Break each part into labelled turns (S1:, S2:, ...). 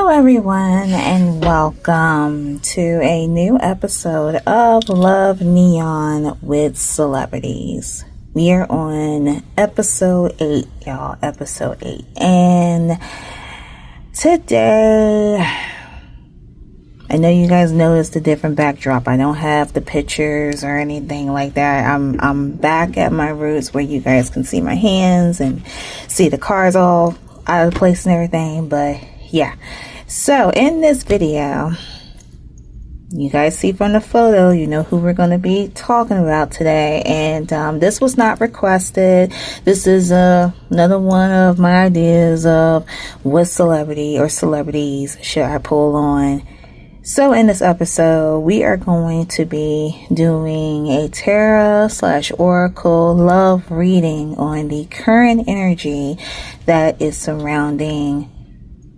S1: Hello everyone, and welcome to a new episode of Love Neon with Celebrities. We are on episode 8, y'all, episode 8. And today, I know you guys noticed the different backdrop. I don't have the pictures or anything like that. I'm back at my roots where you guys can see my hands and see the cars all out of place and everything, but yeah. So in this video, you guys see from the photo, you know who we're going to be talking about today. And this was not requested. This is another one of my ideas of what celebrity or celebrities should I pull on. So in this episode, we are going to be doing a tarot/oracle love reading on the current energy that is surrounding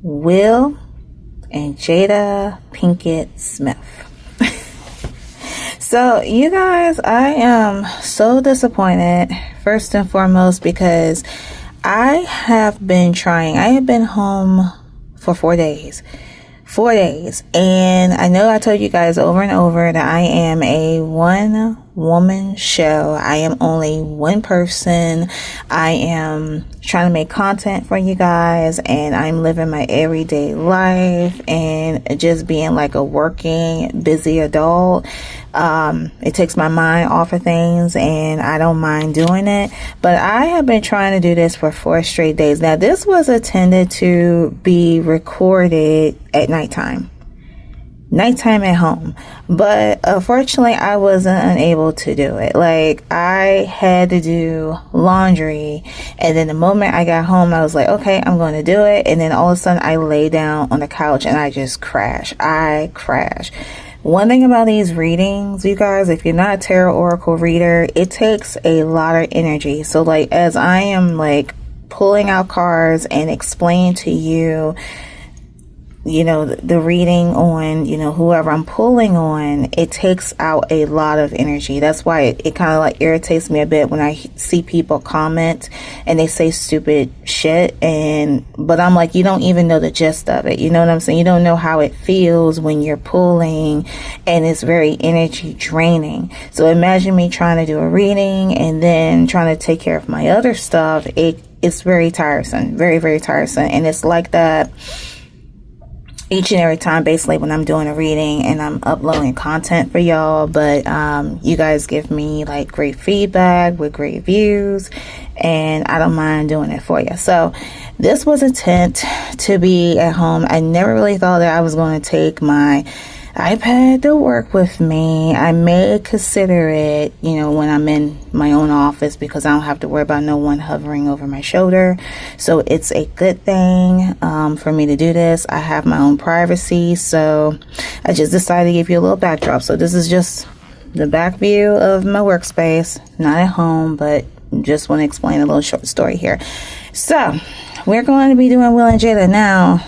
S1: Will and Jada Pinkett-Smith. So you guys, I am so disappointed, first and foremost, because I have been home for 4 days. 4 days. And I know I told you guys over and over that I am a one-woman show. I am only one person. I am trying to make content for you guys, and I'm living my everyday life and just being like a working, busy adult. It takes my mind off of things, and I don't mind doing it. But I have been trying to do this for 4 straight days. Now, this was intended to be recorded at nighttime at home, but unfortunately I wasn't unable to do it. Like, I had to do laundry, and then the moment I got home, I was like, okay, I'm going to do it. And then all of a sudden I lay down on the couch and I just crash. One thing about these readings, you guys, if you're not a tarot oracle reader, it takes a lot of energy. So like, as I am like pulling out cards and explaining to you, you know, the reading on, you know, whoever I'm pulling on, it takes out a lot of energy. That's why it kind of like irritates me a bit when I see people comment and they say stupid shit, but I'm like, you don't even know the gist of it. You know what I'm saying? You don't know how it feels when you're pulling, and it's very energy draining. So imagine me trying to do a reading and then trying to take care of my other stuff. It's very tiresome, very, very tiresome. And it's like that each and every time, basically, when I'm doing a reading and I'm uploading content for y'all. But you guys give me like great feedback with great views, and I don't mind doing it for you. So this was intent to be at home. I never really thought that I was going to take my iPad to work with me. I may consider it, you know, when I'm in my own office, because I don't have to worry about no one hovering over my shoulder. So it's a good thing for me to do this. I have my own privacy, so I just decided to give you a little backdrop. So this is just the back view of my workspace, not at home, but just want to explain a little short story here. So we're going to be doing Will and Jada now.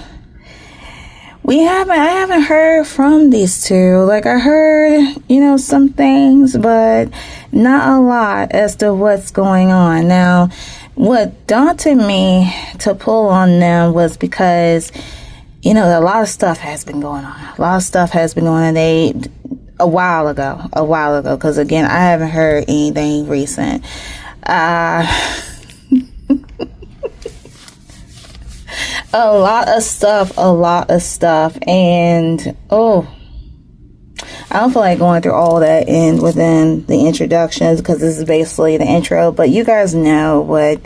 S1: I haven't heard from these two. Like, I heard, you know, some things, but not a lot as to what's going on. Now, what daunted me to pull on them was because, you know, a lot of stuff has been going on. A while ago, because again, I haven't heard anything recent. A lot of stuff, and I don't feel like going through all that within the introductions, because this is basically the intro. But you guys know what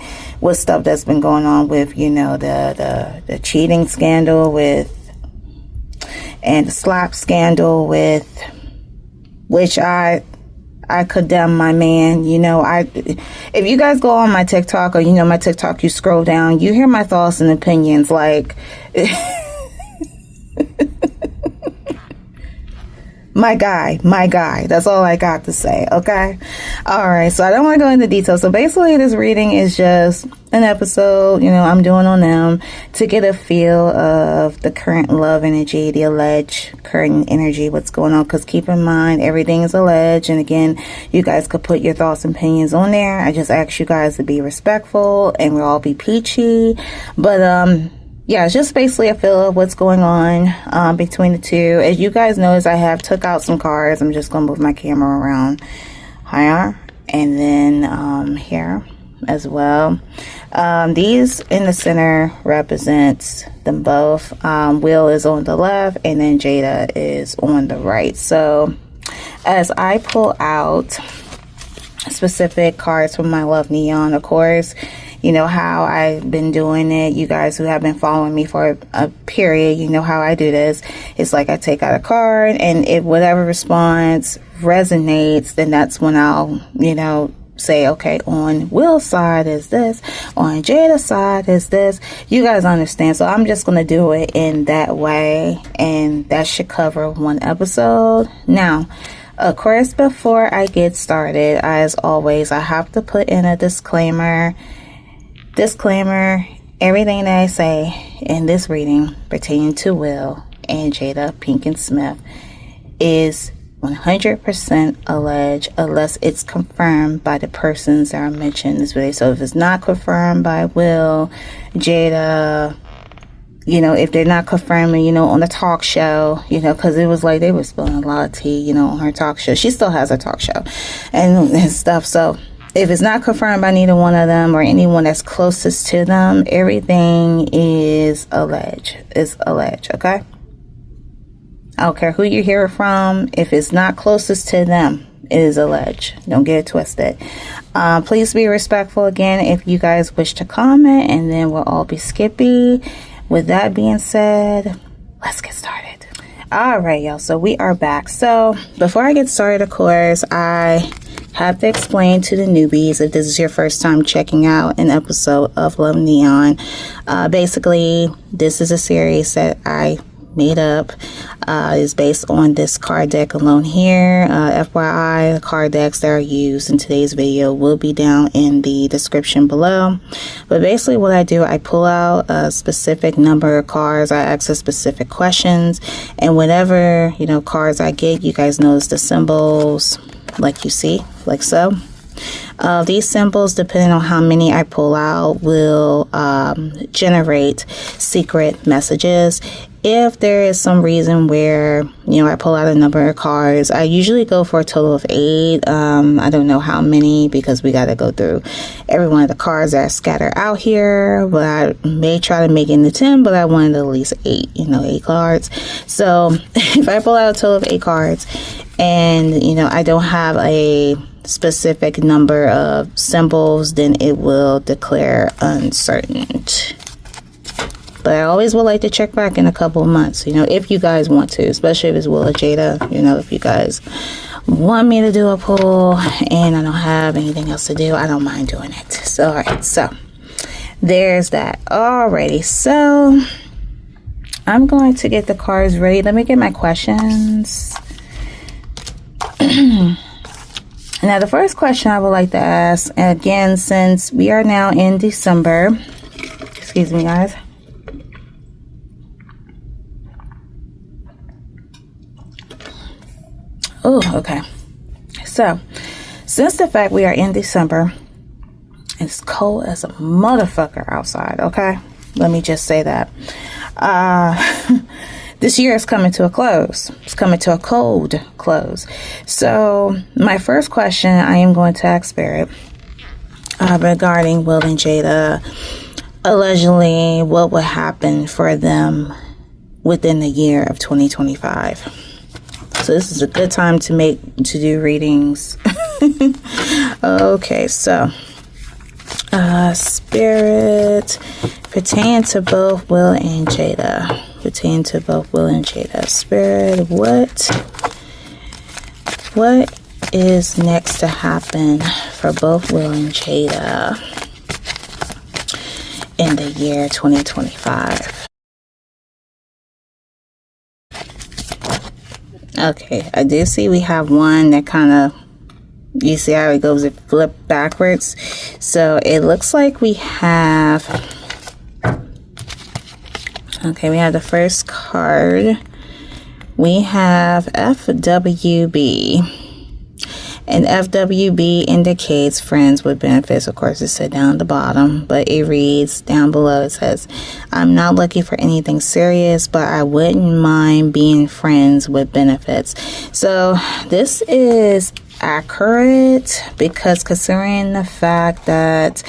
S1: stuff that's been going on with, you know, the cheating scandal and the slap scandal which I condemn my man. You know, if you guys go on my TikTok, or you know my TikTok, you scroll down, you hear my thoughts and opinions. Like, my guy. That's all I got to say. Okay. All right. So I don't want to go into details. So basically, this reading is just an episode, you know, I'm doing on them to get a feel of the current love energy, the alleged current energy, what's going on. Because keep in mind, everything is alleged. And again, you guys could put your thoughts and opinions on there. I just ask you guys to be respectful and we'll all be peachy. But yeah, it's just basically a feel of what's going on between the two. As you guys notice, I have took out some cards. I'm just going to move my camera around higher, and then here as well. These in the center represents them both. Will is on the left, and then Jada is on the right. So as I pull out specific cards from my Love Neon, of course, you know how I've been doing it. You guys who have been following me for a period, you know how I do this. It's like I take out a card, and if whatever response resonates, then that's when I'll, you know, say, okay, on Will's side is this, on Jada's side is this. You guys understand. So I'm just going to do it in that way, and that should cover one episode. Now, of course, before I get started, as always, I have to put in a disclaimer. Everything that I say in this reading pertaining to Will and Jada Pinkett-Smith is 100% alleged unless it's confirmed by the persons that are mentioned in this video. So if it's not confirmed by Will, Jada, you know, if they're not confirming, you know, on the talk show, you know, because it was like they were spilling a lot of tea, you know, on her talk show. She still has a talk show and stuff. So if it's not confirmed by neither one of them or anyone that's closest to them, everything is alleged. It's alleged, okay? I don't care who you hear it from. If it's not closest to them, it is alleged. Don't get it twisted. Please be respectful again if you guys wish to comment, and then we'll all be skippy. With that being said, let's get started. All right, y'all. So we are back. So before I get started, of course, I have to explain to the newbies, if this is your first time checking out an episode of Love Neon. Basically, this is a series that I made up. Is based on this card deck alone here. FYI, the card decks that are used in today's video will be down in the description below. But basically what I do, I pull out a specific number of cards, I ask a specific questions, and whatever, you know, cards I get, you guys notice the symbols like you see, like so. These symbols, depending on how many I pull out, will generate secret messages. If there is some reason where, you know, I pull out a number of cards, I usually go for a total of 8. I don't know how many because we got to go through every one of the cards that are scattered out here. But I may try to make it into 10, but I wanted at least 8, you know, 8 cards. So if I pull out a total of 8 cards and, you know, I don't have a specific number of symbols, then it will declare uncertain. But I always would like to check back in a couple of months, you know, if you guys want to, especially if it's Will or Jada, you know, if you guys want me to do a poll and I don't have anything else to do, I don't mind doing it. So, all right, so there's that. Alrighty, so I'm going to get the cards ready. Let me get my questions. Now, the first question I would like to ask, and again, since we are now in December, excuse me, guys. Oh, okay. So, since the fact we are in December, it's cold as a motherfucker outside, okay? Let me just say that. This year is coming to a close. It's coming to a cold close. So, my first question I am going to ask Spirit regarding Will and Jada. Allegedly, what would happen for them within the year of 2025? So this is a good time to do readings. Okay, so Spirit, pertain to both Will and Jada. Pertain to both Will and Jada. Spirit, what is next to happen for both Will and Jada in the year 2025? Okay, I do see we have one that kind of, you see how it goes, it flipped backwards. So it looks like we have, okay, we have the first card. We have FWB. And FWB indicates friends with benefits. Of course, it said down at the bottom, but it reads down below. It says, I'm not looking for anything serious, but I wouldn't mind being friends with benefits. So this is accurate, because considering the fact that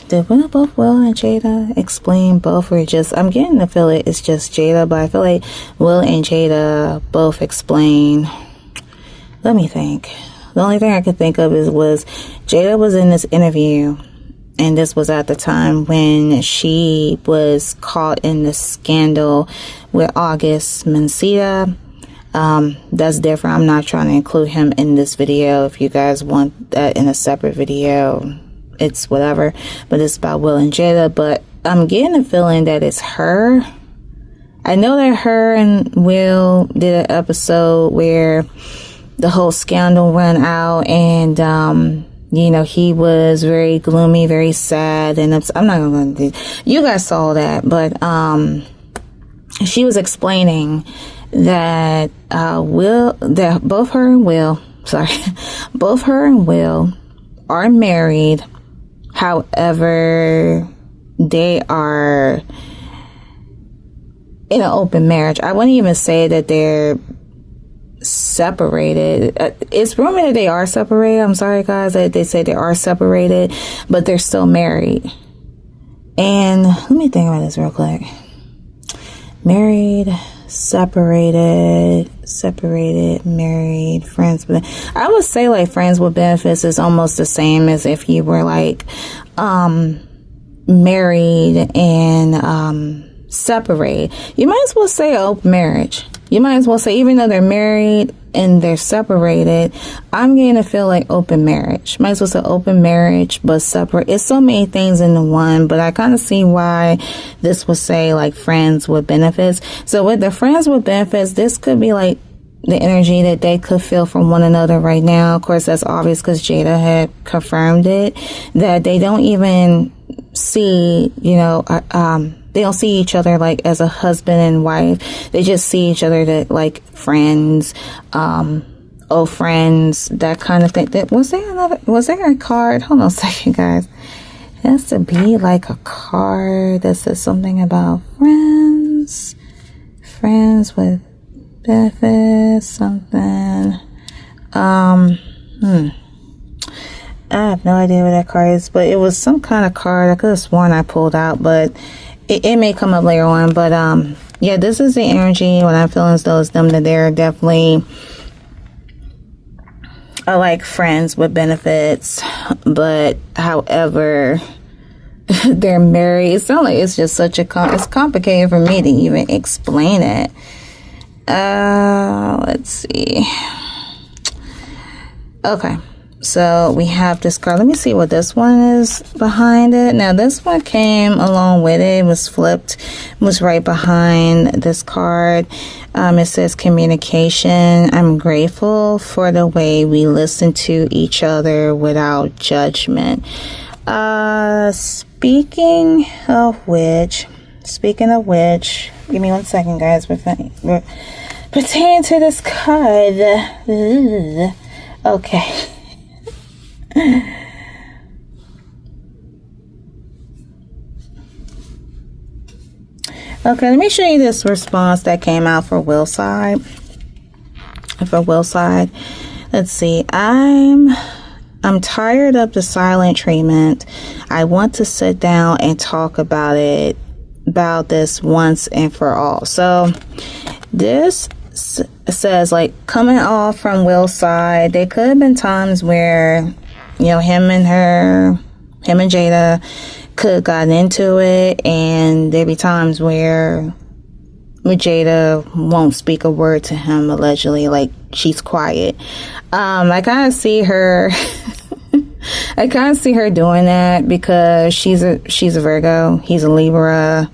S1: did both Will and Jada explain both, or just, I'm getting the feel it's just Jada, but I feel like Will and Jada both explain. Let me think. The only thing I could think of was Jada was in this interview, and this was at the time when she was caught in this scandal with August Mancita. That's different. I'm not trying to include him in this video. If you guys want that in a separate video, it's whatever. But it's about Will and Jada. But I'm getting a feeling that it's her. I know that her and Will did an episode where the whole scandal ran out, and you know, he was very gloomy, very sad, and I'm not gonna do, you guys saw that, but she was explaining that both her and Will are married. However, they are in an open marriage. I wouldn't even say that they're separated. It's rumored that they are separated. I'm sorry, guys, that they say they are separated, but they're still married. And let me think about this real quick. Married, separated, married, friends with, I would say like friends with benefits is almost the same as if you were like married and separated. You might as well say open marriage. You might as well say, even though they're married and they're separated, I'm getting to feel like open marriage. Might as well say open marriage, but separate. It's so many things in the one, but I kind of see why this would say like friends with benefits. So with the friends with benefits, this could be like the energy that they could feel from one another right now. Of course, that's obvious because Jada had confirmed it, that they don't even see, you know, they don't see each other like as a husband and wife. They just see each other that like friends, old friends, that kind of thing. Was there a card? Hold on a second, guys. It has to be like a card that says something about friends with benefits, something. I have no idea what that card is, but it was some kind of card. I could have sworn I pulled out, but it may come up later on. But yeah, this is the energy when I'm feeling as though it's them, that they're definitely like friends with benefits, but however they're married. It sounds like it's just such a it's complicated for me to even explain it. Let's see. Okay, so we have this card. Let me see what this one is behind it. Now this one came along with it. It was flipped, was right behind this card. It says communication. I'm grateful for the way we listen to each other without judgment. Speaking of which, give me 1 second, guys. We're pertaining to this card. Okay. Okay, let me show you this response that came out for Will's side. Let's see. I'm tired of the silent treatment. I want to sit down and talk about this once and for all. So this says, like, coming off from Will's side, there could have been times where, you know, him and Jada could have gotten into it, and there'd be times where Jada won't speak a word to him, allegedly, like she's quiet. I kind of see her doing that because she's a Virgo, he's a Libra.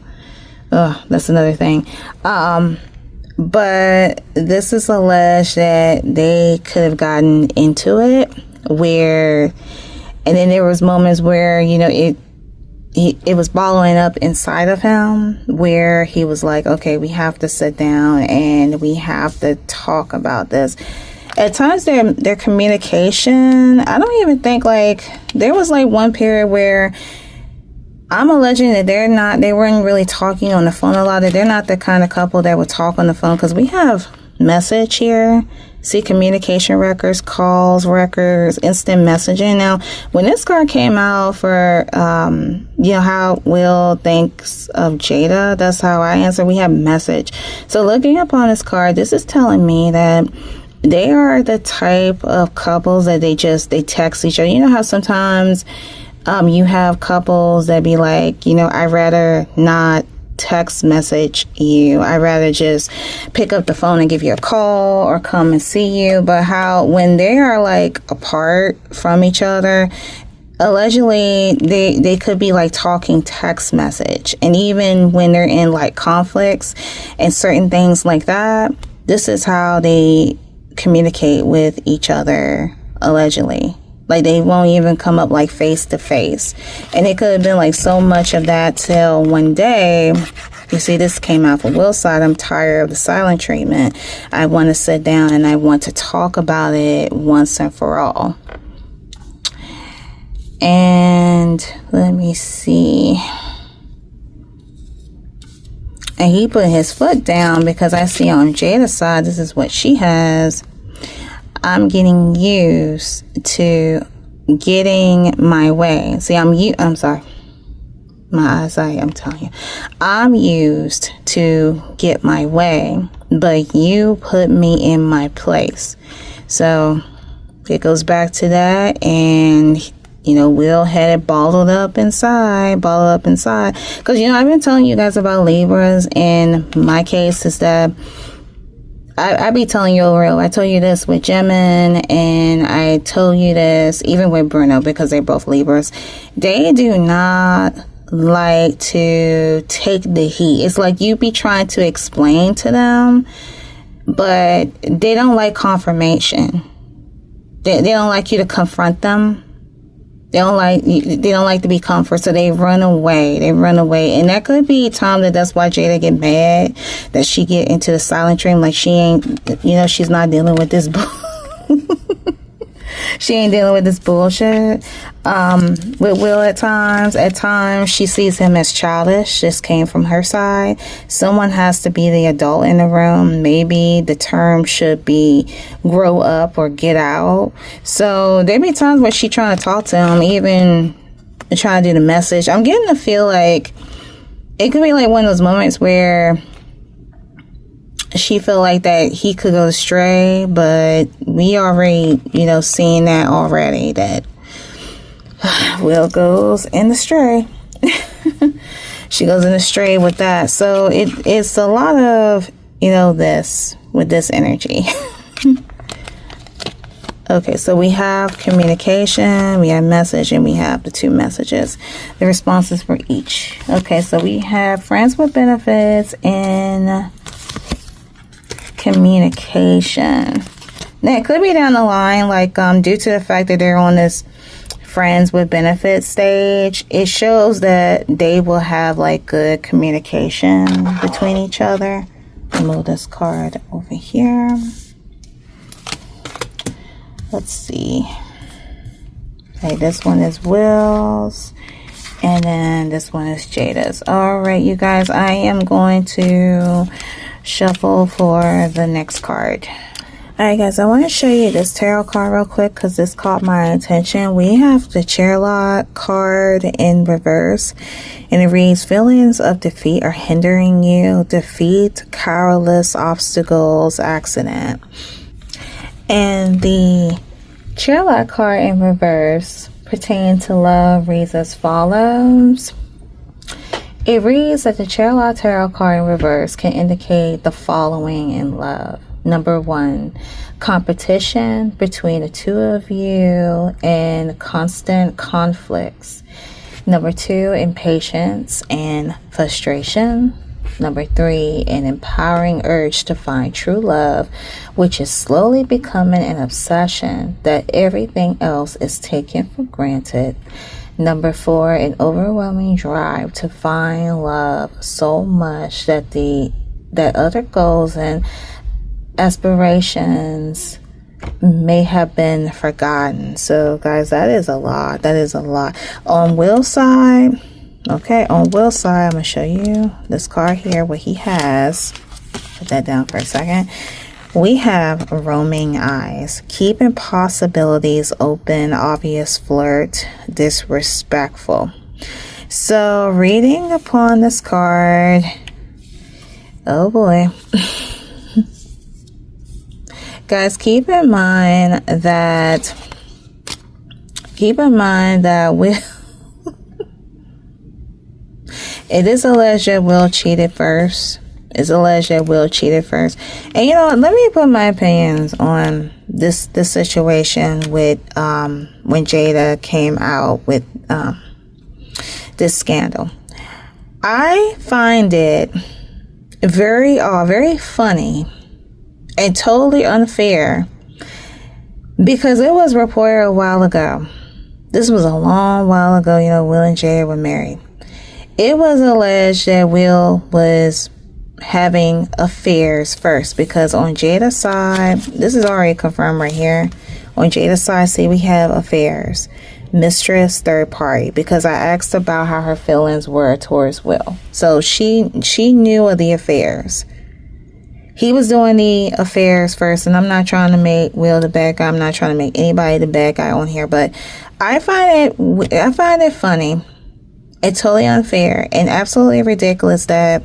S1: That's another thing. But this is alleged that they could have gotten into it where, and then there was moments where, you know, it was bottling up inside of him where he was like, okay, we have to sit down and we have to talk about this. At times their communication, I don't even think, like, there was like one period where I'm alleging that they weren't really talking on the phone a lot. That they're not the kind of couple that would talk on the phone, because we have message here. See, communication records, calls records, instant messaging. Now, when this card came out for, how Will thinks of Jada, that's how I answer. We have message. So looking up on this card, this is telling me that they are the type of couples that they text each other. You know how sometimes you have couples that be like, I'd rather not text message you. I'd rather just pick up the phone and give you a call or come and see you. But how when they are like apart from each other, allegedly they could be like talking text message. And even when they're in like conflicts and certain things like that, this is how they communicate with each other, allegedly. Like, they won't even come up like face to face. And it could have been like so much of that till one day, you see, this came out from Will's side. I'm tired of the silent treatment. I want to sit down and I want to talk about it once and for all. And let me see. And he put his foot down, because I see on Jada's side, this is what she has. I'm getting used to getting my way. See, I'm sorry. My eyesight, I'm telling you. I'm used to get my way, but you put me in my place. So it goes back to that. And, Will had it bottled up inside. Because, I've been telling you guys about Libras. And my case is that I be telling you real. I told you this with Gemini, and I told you this even with Bruno, because they're both Libras. They do not like to take the heat. It's like you be trying to explain to them, but they don't like confirmation. They don't like you to confront them. They don't like to be comforted, so they run away. And that could be time that's why Jada get mad, that she get into the silent dream, like she ain't, she's not dealing with this she ain't dealing with this bullshit. With Will at times she sees him as childish. This came from her side. Someone has to be the adult in the room. Maybe the term should be grow up or get out. So there be times where she trying to talk to him, even trying to do the message. I'm getting to feel like it could be like one of those moments where she feel like that he could go astray, but we already, seeing that already, that Will goes in the stray. She goes in the stray with that. So it's a lot of, this with this energy. Okay, so we have communication, we have message, and we have the two messages, the responses for each. Okay, so we have friends with benefits and communication. Now, it could be down the line, like, due to the fact that they're on this friends with benefits stage, it shows that they will have, like, good communication between each other. I'll move this card over here. Let's see. Okay, this one is Will's, and then this one is Jada's. All right, you guys, I am going to shuffle for the next card. Alright guys, I want to show you this tarot card real quick because this caught my attention. We have the Charlotte card in reverse, and it reads, feelings of defeat are hindering you. Defeat, powerless, obstacles, accident. And the Charlotte card in reverse pertaining to love reads as follows. It reads that the Charlotte Tarot card in reverse can indicate the following in love. Number 1, competition between the two of you and constant conflicts. Number 2, impatience and frustration. Number 3, an empowering urge to find true love, which is slowly becoming an obsession that everything else is taken for granted. Number 4, an overwhelming drive to find love so much that other goals and aspirations may have been forgotten. So guys, that is a lot. That is a lot. On Will's side, okay, on Will's side, I'm going to show you this card here, what he has. Put that down for a second. We have roaming eyes, keeping possibilities open, obvious flirt, disrespectful. So reading upon this card, oh boy. Guys, keep in mind that Will it is alleged that Will cheated first. It's alleged that Will cheated first. And you know what? Let me put my opinions on this situation with when Jada came out with this scandal. I find it very funny and totally unfair, because it was reported a while ago. This was a long while ago, you know, Will and Jada were married. It was alleged that Will was having affairs first, because on Jada's side, this is already confirmed right here. On Jada's side, see, we have affairs. Mistress, third party, because I asked about how her feelings were towards Will. So she knew of the affairs. He was doing the affairs first, and I'm not trying to make Will the bad guy. I'm not trying to make anybody the bad guy on here, but I find it funny and totally unfair and absolutely ridiculous that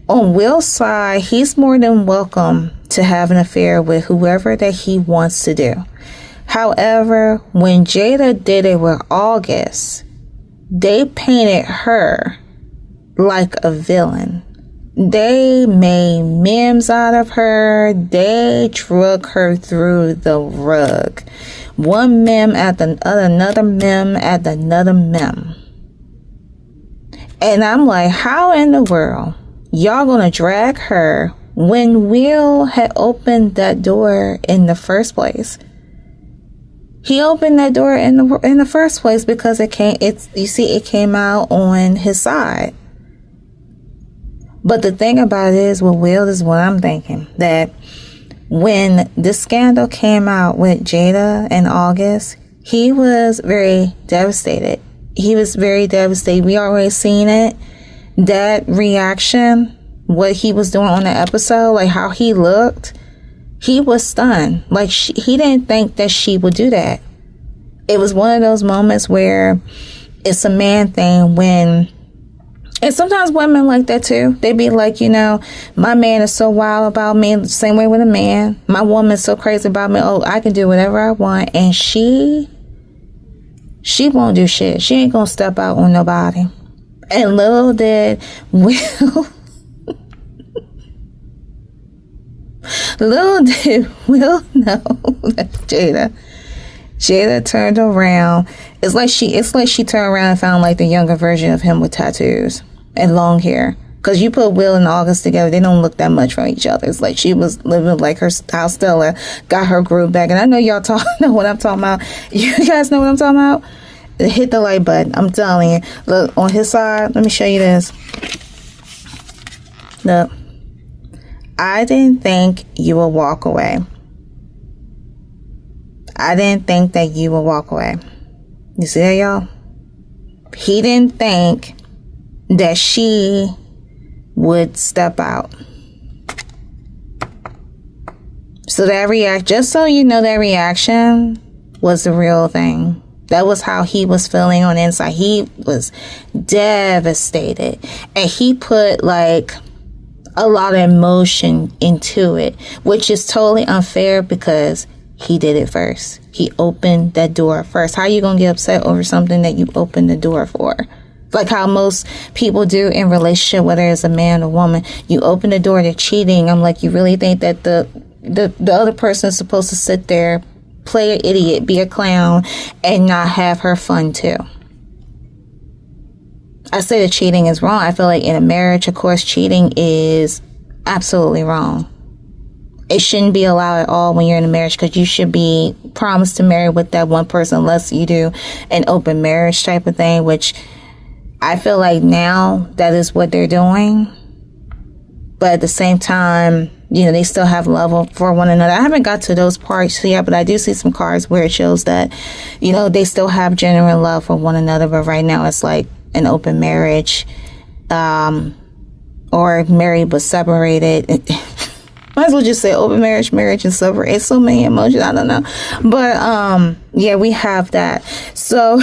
S1: on Will's side, he's more than welcome to have an affair with whoever that he wants to do. However, when Jada did it with August, they painted her like a villain. They made memes out of her. They drug her through the rug. One meme at the other, another meme at another meme. And I'm like, how in the world y'all gonna drag her when Will had opened that door in the first place? He opened that door in the first place because it came out on his side. But the thing about it is, with Will, is what I'm thinking, that when this scandal came out with Jada in August, he was very devastated. He was very devastated. We already seen it. That reaction, what he was doing on the episode, like how he looked, he was stunned. Like he didn't think that she would do that. It was one of those moments where it's a man thing when, and sometimes women like that too. They be like, you know, my man is so wild about me, the same way with a man. My woman's so crazy about me. Oh, I can do whatever I want. And she won't do shit. She ain't gonna step out on nobody. And little did Will know that Jada turned around. It's like she turned around and found like the younger version of him with tattoos and long hair. Because you put Will and August together, they don't look that much from each other. It's like she was living like her how Stella got her groove back. And I know y'all know what I'm talking about. You guys know what I'm talking about? Hit the like button. I'm telling you. Look, on his side, let me show you this. Look. I didn't think you would walk away. I didn't think that you would walk away. You see that, y'all? He didn't think that she would step out. So that just so you know, that reaction was the real thing. That was how he was feeling on the inside. He was devastated. And he put like a lot of emotion into it, which is totally unfair because he did it first. He opened that door first. How are you gonna get upset over something that you opened the door for? Like how most people do in relationship, whether it's a man or woman, you open the door to cheating. I'm like, you really think that the other person is supposed to sit there, play an idiot, be a clown, and not have her fun too? I say that cheating is wrong. I feel like in a marriage, of course, cheating is absolutely wrong. It shouldn't be allowed at all when you're in a marriage, because you should be promised to marry with that one person unless you do an open marriage type of thing, which I feel like now that is what they're doing. But at the same time, you know, they still have love for one another. I haven't got to those parts yet, but I do see some cards where it shows that, you know, they still have genuine love for one another. But right now it's like an open marriage, or married but separated. Might as well just say open marriage, marriage and separate. It's so many emotions. I don't know. But yeah, we have that. So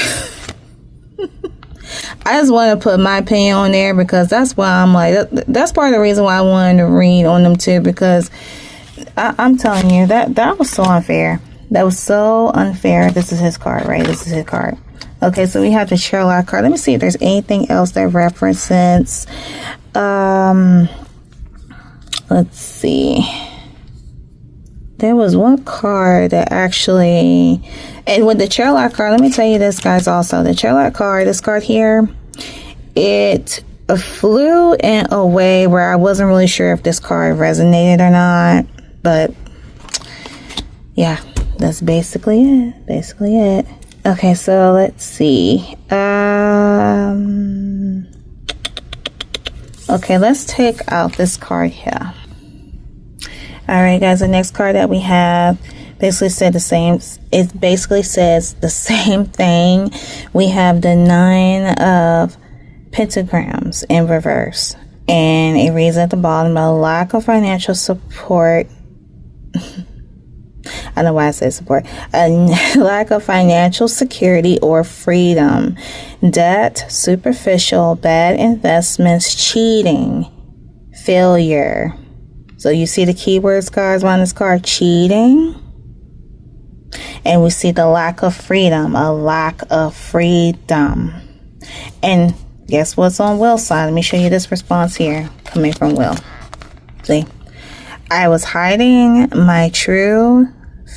S1: I just want to put my opinion on there because that's why I'm like, that's part of the reason why I wanted to read on them too, because I'm telling you that was so unfair. That was so unfair. This is his card, right? This is his card. Okay, so we have the Sherlock card. Let me see if there's anything else that represents. Let's see. There was one card that actually, and with the Sherlock card, let me tell you this, guys, also. The Sherlock card, this card here, it flew in a way where I wasn't really sure if this card resonated or not. But, yeah, that's basically it. Basically it. Okay, so let's see. Okay, let's take out this card here. Alright guys, the next card that we have basically said the same. It basically says the same thing. We have the 9 of pentagrams in reverse. And it reads at the bottom, a lack of financial support. I don't know why I said support. A lack of financial security or freedom. Debt, superficial, bad investments, cheating, failure. So you see the keywords, guys, on this card, cheating. And we see the lack of freedom, a lack of freedom. And guess what's on Will's side? Let me show you this response here coming from Will. See? I was hiding my true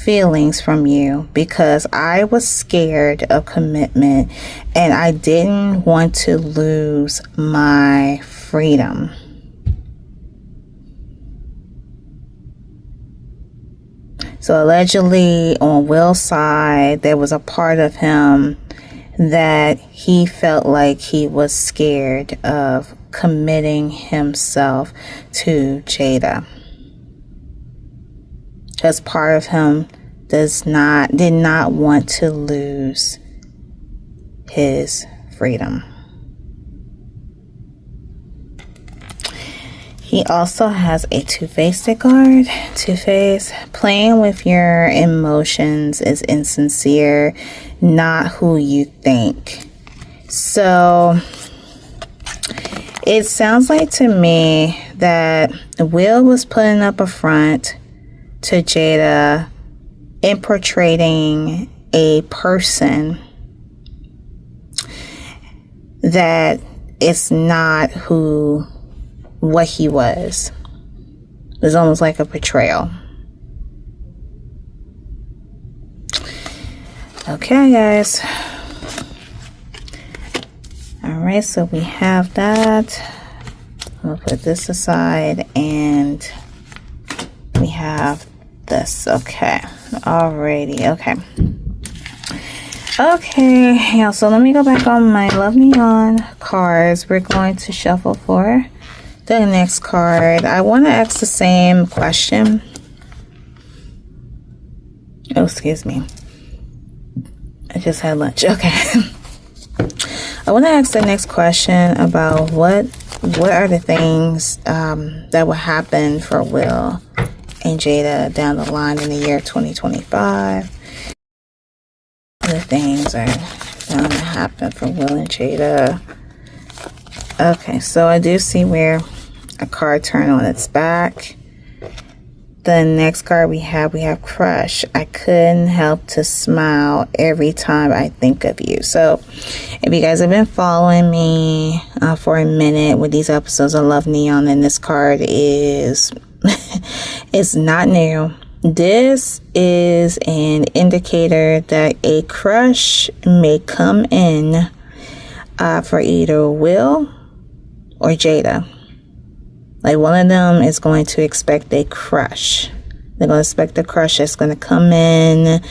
S1: feelings from you because I was scared of commitment and I didn't want to lose my freedom. So allegedly on Will's side, there was a part of him that he felt like he was scared of committing himself to Jada. Because part of him did not want to lose his freedom. He also has a two-faced card. Two-faced. Playing with your emotions is insincere, not who you think. So it sounds like to me that Will was putting up a front to Jada in portraying a person that is not what he was. It's almost like a portrayal. Okay, guys. Alright, so we have that. I'm gonna put this aside and we have this. Okay. Alrighty. Okay. Okay. Yeah, so let me go back on my Love Me On cards. We're going to shuffle for the next card. I want to ask the same question. Oh, excuse me. I just had lunch. Okay. I want to ask the next question about what are the things that will happen for Will and Jada down the line in the year 2025. The things are going to happen for Will and Jada. Okay, so I do see where a card turned on its back. The next card we have Crush. I couldn't help to smile every time I think of you. So if you guys have been following me for a minute with these episodes of Love Neon, then this card is it's not new. This is an indicator that a crush may come in for either Will or Jada. Like one of them is going to expect a crush. They're going to expect a crush that's going to come in.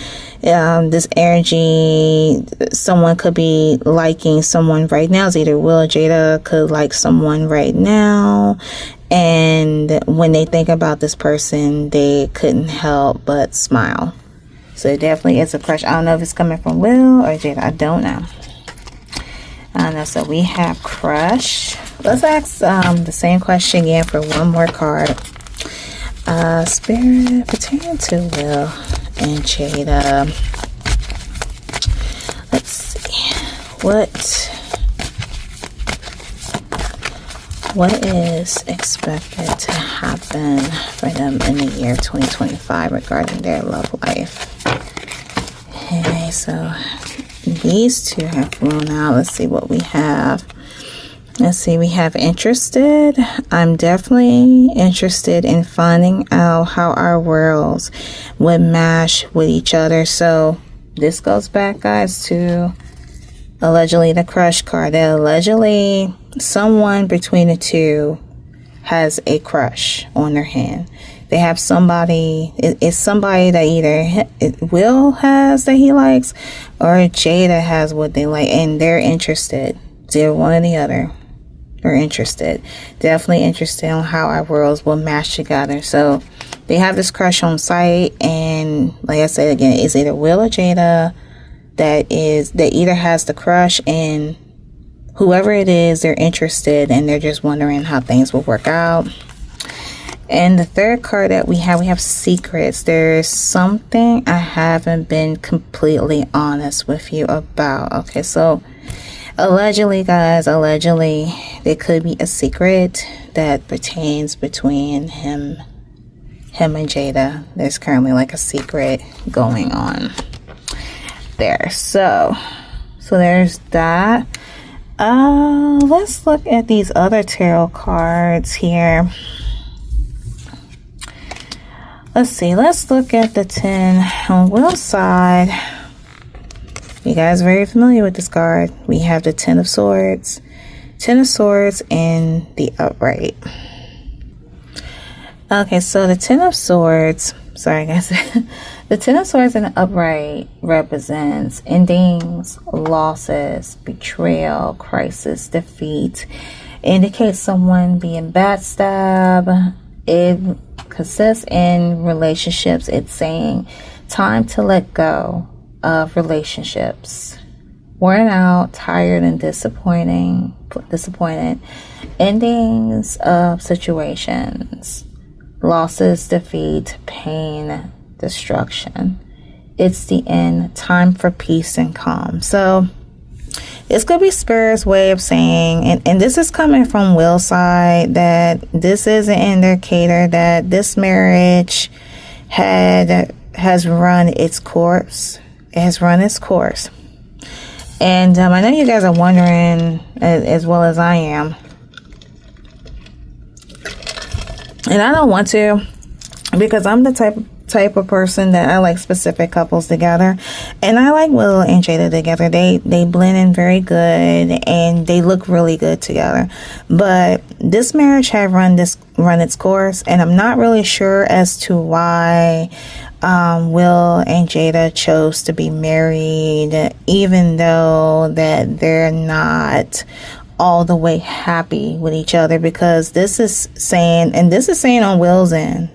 S1: This energy, someone could be liking someone right now. It's either Will or Jada could like someone right now. And when they think about this person, they couldn't help but smile. So it definitely is a crush. I don't know if it's coming from Will or Jada. I don't know. I don't know. So we have crush. Let's ask the same question again for one more card. Spirit pertaining to Will and Jada. Let's see. What is expected to happen for them in the year 2025 regarding their love life? Okay, so these two have flown out. Let's see what we have. Let's see, we have interested. I'm definitely interested in finding out how our worlds would mash with each other. So this goes back, guys, to allegedly the crush card. That allegedly someone between the two has a crush on their hand. They have somebody, it's somebody that either Will has that he likes or Jada has what they like, and they're interested. They're one or the other. They're interested. Definitely interested in how our worlds will match together. So they have this crush on sight, and like I said again, it's either Will or Jada that either has the crush, and whoever it is, they're interested and they're just wondering how things will work out. And the third card that we have secrets. There's something I haven't been completely honest with you about. Okay, so allegedly, guys, there could be a secret that pertains between him and Jada. There's currently like a secret going on there. So there's that. Let's look at these other tarot cards here. Let's see. Let's look at the 10 on Will's side. You guys are very familiar with this card. We have the 10 of Swords. 10 of Swords in the upright. Okay, so the 10 of Swords, sorry guys. The 10 of Swords in the upright represents endings, losses, betrayal, crisis, defeat. It indicates someone being backstabbed. It consists in relationships. It's saying time to let go of relationships. Worn out, tired, and disappointed. Endings of situations. Losses, defeat, pain, destruction. It's the end. Time for peace and calm. So this could be Spirit's way of saying, and this is coming from Will's side, that this is an indicator that this marriage has run its course. It has run its course. And I know you guys are wondering, as well as I am, and I don't want to, because I'm the type of person that I like specific couples together, and I like Will and Jada together. They blend in very good, and they look really good together. But this marriage had run its course, and I'm not really sure as to why Will and Jada chose to be married, even though that they're not all the way happy with each other, because this is saying, and this is saying on Will's end,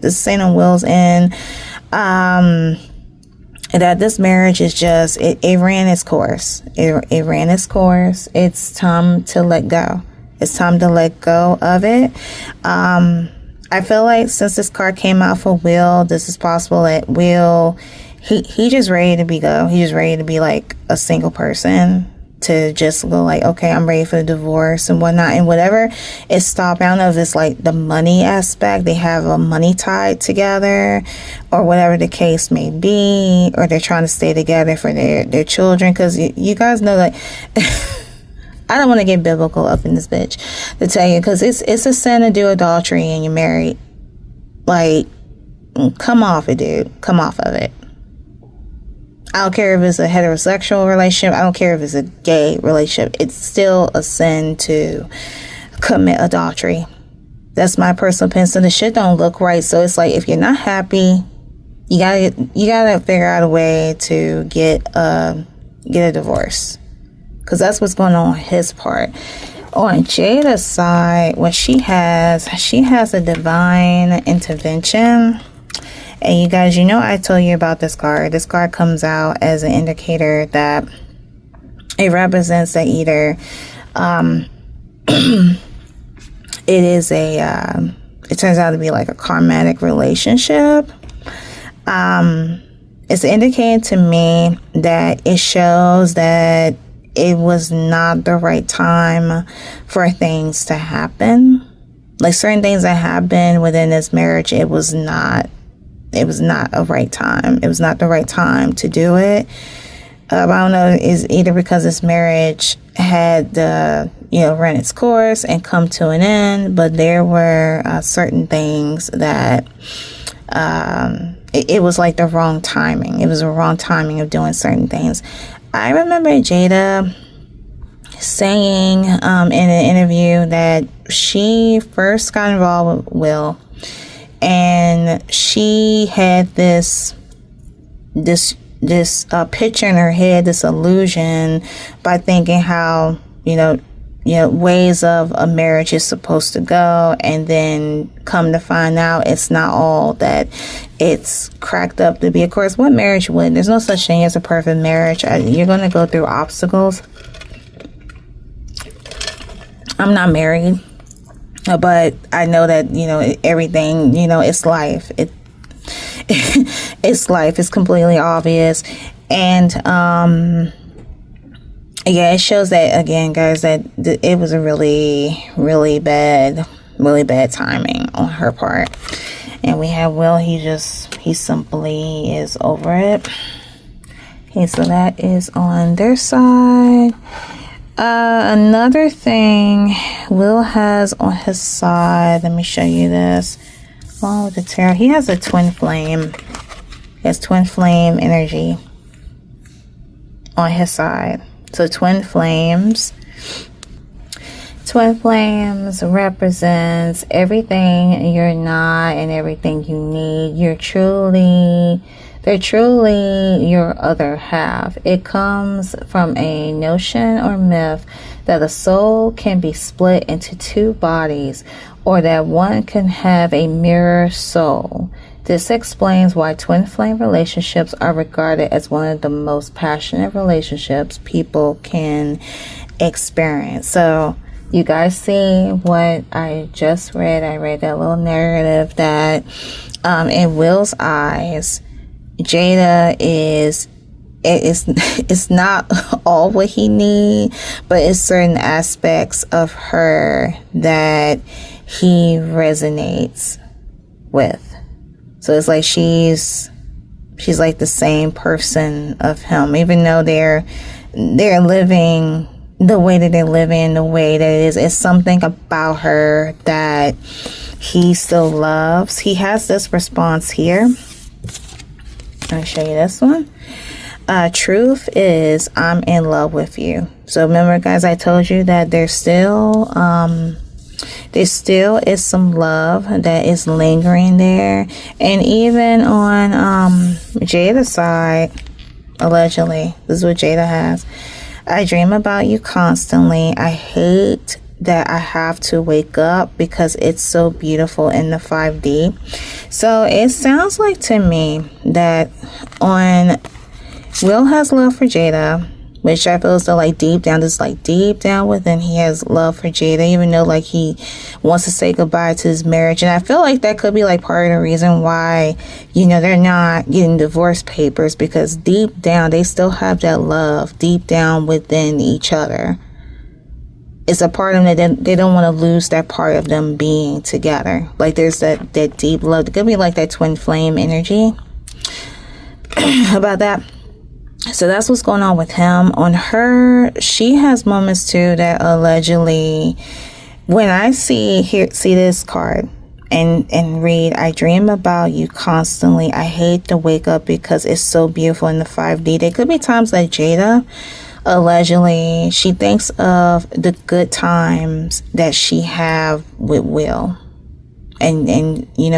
S1: that this marriage is just, it ran its course. It ran its course. It's time to let go. It's time to let go of it. I feel like since this card came out for Will, this is possible that Will, he just ready to go. He's just ready to be like a single person, to just go like, okay, I'm ready for the divorce and whatnot, and whatever is stopping. I don't know if it's like the money aspect, they have a money tied together, or whatever the case may be, or they're trying to stay together for their children, because you guys know that I don't want to get biblical up in this bitch to tell you, because it's a sin to do adultery and you're married. Like, come off it, dude. Come off of it. I don't care if it's a heterosexual relationship. I don't care if it's a gay relationship. It's still a sin to commit adultery. That's my personal opinion. So the shit don't look right. So it's like, if you're not happy, you gotta figure out a way to get a divorce, because that's what's going on his part. On Jada's side, what she has a divine intervention. And you guys, you know, I told you about this card. This card comes out as an indicator that it represents that either it is it turns out to be like a karmatic relationship. It's indicating to me that it shows that it was not the right time for things to happen. Like certain things that happened within this marriage, it was not a right time. It was not the right time to do it. I don't know, is either because this marriage had run its course and come to an end, but there were certain things that it was like the wrong timing. It was the wrong timing of doing certain things. I remember Jada saying in an interview that she first got involved with Will, and she had this picture in her head, this illusion, by thinking how ways of a marriage is supposed to go, and then come to find out it's not all that it's cracked up to be. Of course, what marriage would? There's no such thing as a perfect marriage. You're going to go through obstacles. I'm not married, but I know that everything, it's life. It's life. It's completely obvious. And it shows that, again, guys, that it was a really, really bad timing on her part. And we have Will. He simply is over it. Okay, so that is on their side. Another thing Will has on his side, let me show you this. Along with the tarot, he has a twin flame. He has twin flame energy on his side. So twin flames represents everything you're not and everything you need. They're truly your other half. It comes from a notion or myth that a soul can be split into two bodies, or that one can have a mirror soul. This explains why twin flame relationships are regarded as one of the most passionate relationships people can experience. So you guys see what I just read. I read that little narrative that in Will's eyes, Jada it's not all what he needs, but it's certain aspects of her that he resonates with. So it's like she's like the same person of him, even though they're living the way that they're living, the way that it is. It's something about her that he still loves. He has this response here. I'll show you this one. Truth is, I'm in love with you. So remember, guys, I told you that there still is some love that is lingering there. And even on Jada's side, allegedly, this is what Jada has. I dream about you constantly. I hate that I have to wake up because it's so beautiful in the 5D. So it sounds like to me that on Will has love for Jada, which I feel is so like deep down within, he has love for Jada, even though like he wants to say goodbye to his marriage. And I feel like that could be like part of the reason why, they're not getting divorce papers, because deep down they still have that love deep down within each other. It's a part of them that they don't want to lose that part of them being together. Like there's that deep love. It could be like that twin flame energy about that. So that's what's going on with him. On her, she has moments too that allegedly, when I see this card and read, I dream about you constantly. I hate to wake up because it's so beautiful in the 5D. There could be times that Jada, allegedly, she thinks of the good times that she have with Will. And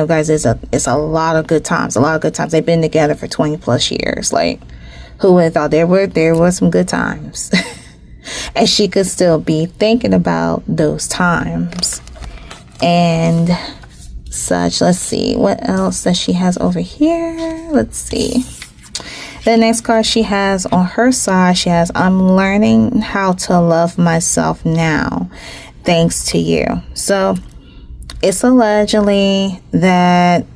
S1: guys, it's a lot of good times. They've been together for 20 plus years. Like, who would have thought there were some good times? And she could still be thinking about those times and such. Let's see what else that she has over here. Let's see. The next card she has on her side, she has, I'm learning how to love myself now, thanks to you. So it's allegedly that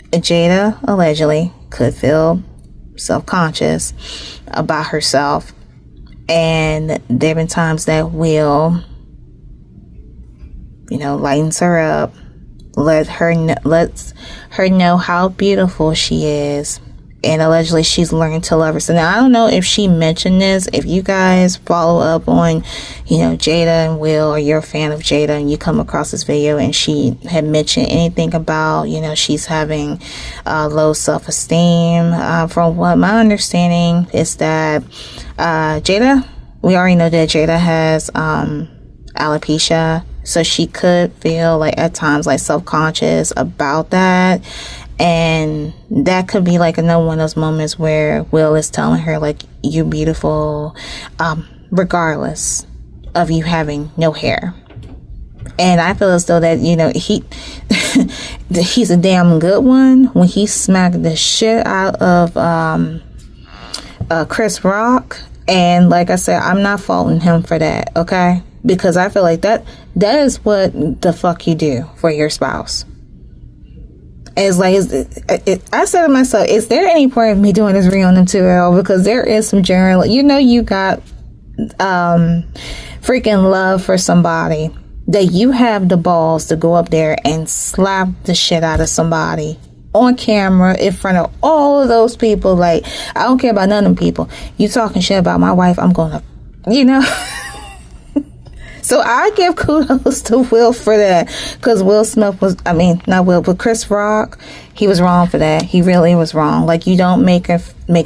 S1: Jada allegedly could feel self-conscious about herself. And there have been times that Will, lightens her up, lets her know how beautiful she is. And allegedly she's learned to love her. So now I don't know if she mentioned this. If you guys follow up on, Jada and Will, or you're a fan of Jada and you come across this video and she had mentioned anything about, she's having low self-esteem. From what my understanding is that Jada, we already know that Jada has alopecia. So she could feel like at times like self-conscious about that. And that could be like another one of those moments where Will is telling her like, you're beautiful, regardless of you having no hair. And I feel as though that, he's a damn good one when he smacked the shit out of Chris Rock. And like I said, I'm not faulting him for that, okay? Because I feel like that is what the fuck you do for your spouse. It's like, I said to myself, is there any point of me doing this read on them too, L? Because there is some general, you got freaking love for somebody that you have the balls to go up there and slap the shit out of somebody on camera in front of all of those people. Like, I don't care about none of them people. You talking shit about my wife, I'm gonna, So I give kudos to Will for that, because Will Smith was, not Will, but Chris Rock, he was wrong for that. He really was wrong. Like, you don't make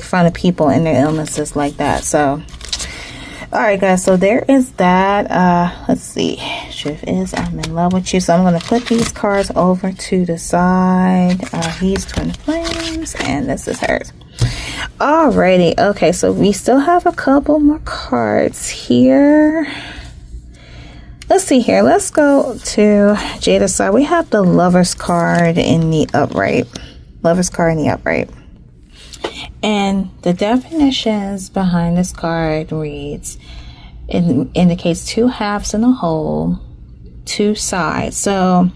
S1: fun of people and their illnesses like that. So, all right, guys. So there is that. Let's see. Truth is, I'm in love with you. So I'm going to put these cards over to the side. He's Twin Flames, and this is hers. Alrighty. Okay, so we still have a couple more cards here. Let's see here. Let's go to Jada's side. We have the Lover's card in the upright. Lover's card in the upright. And the definitions behind this card reads, it indicates two halves and a whole, two sides. So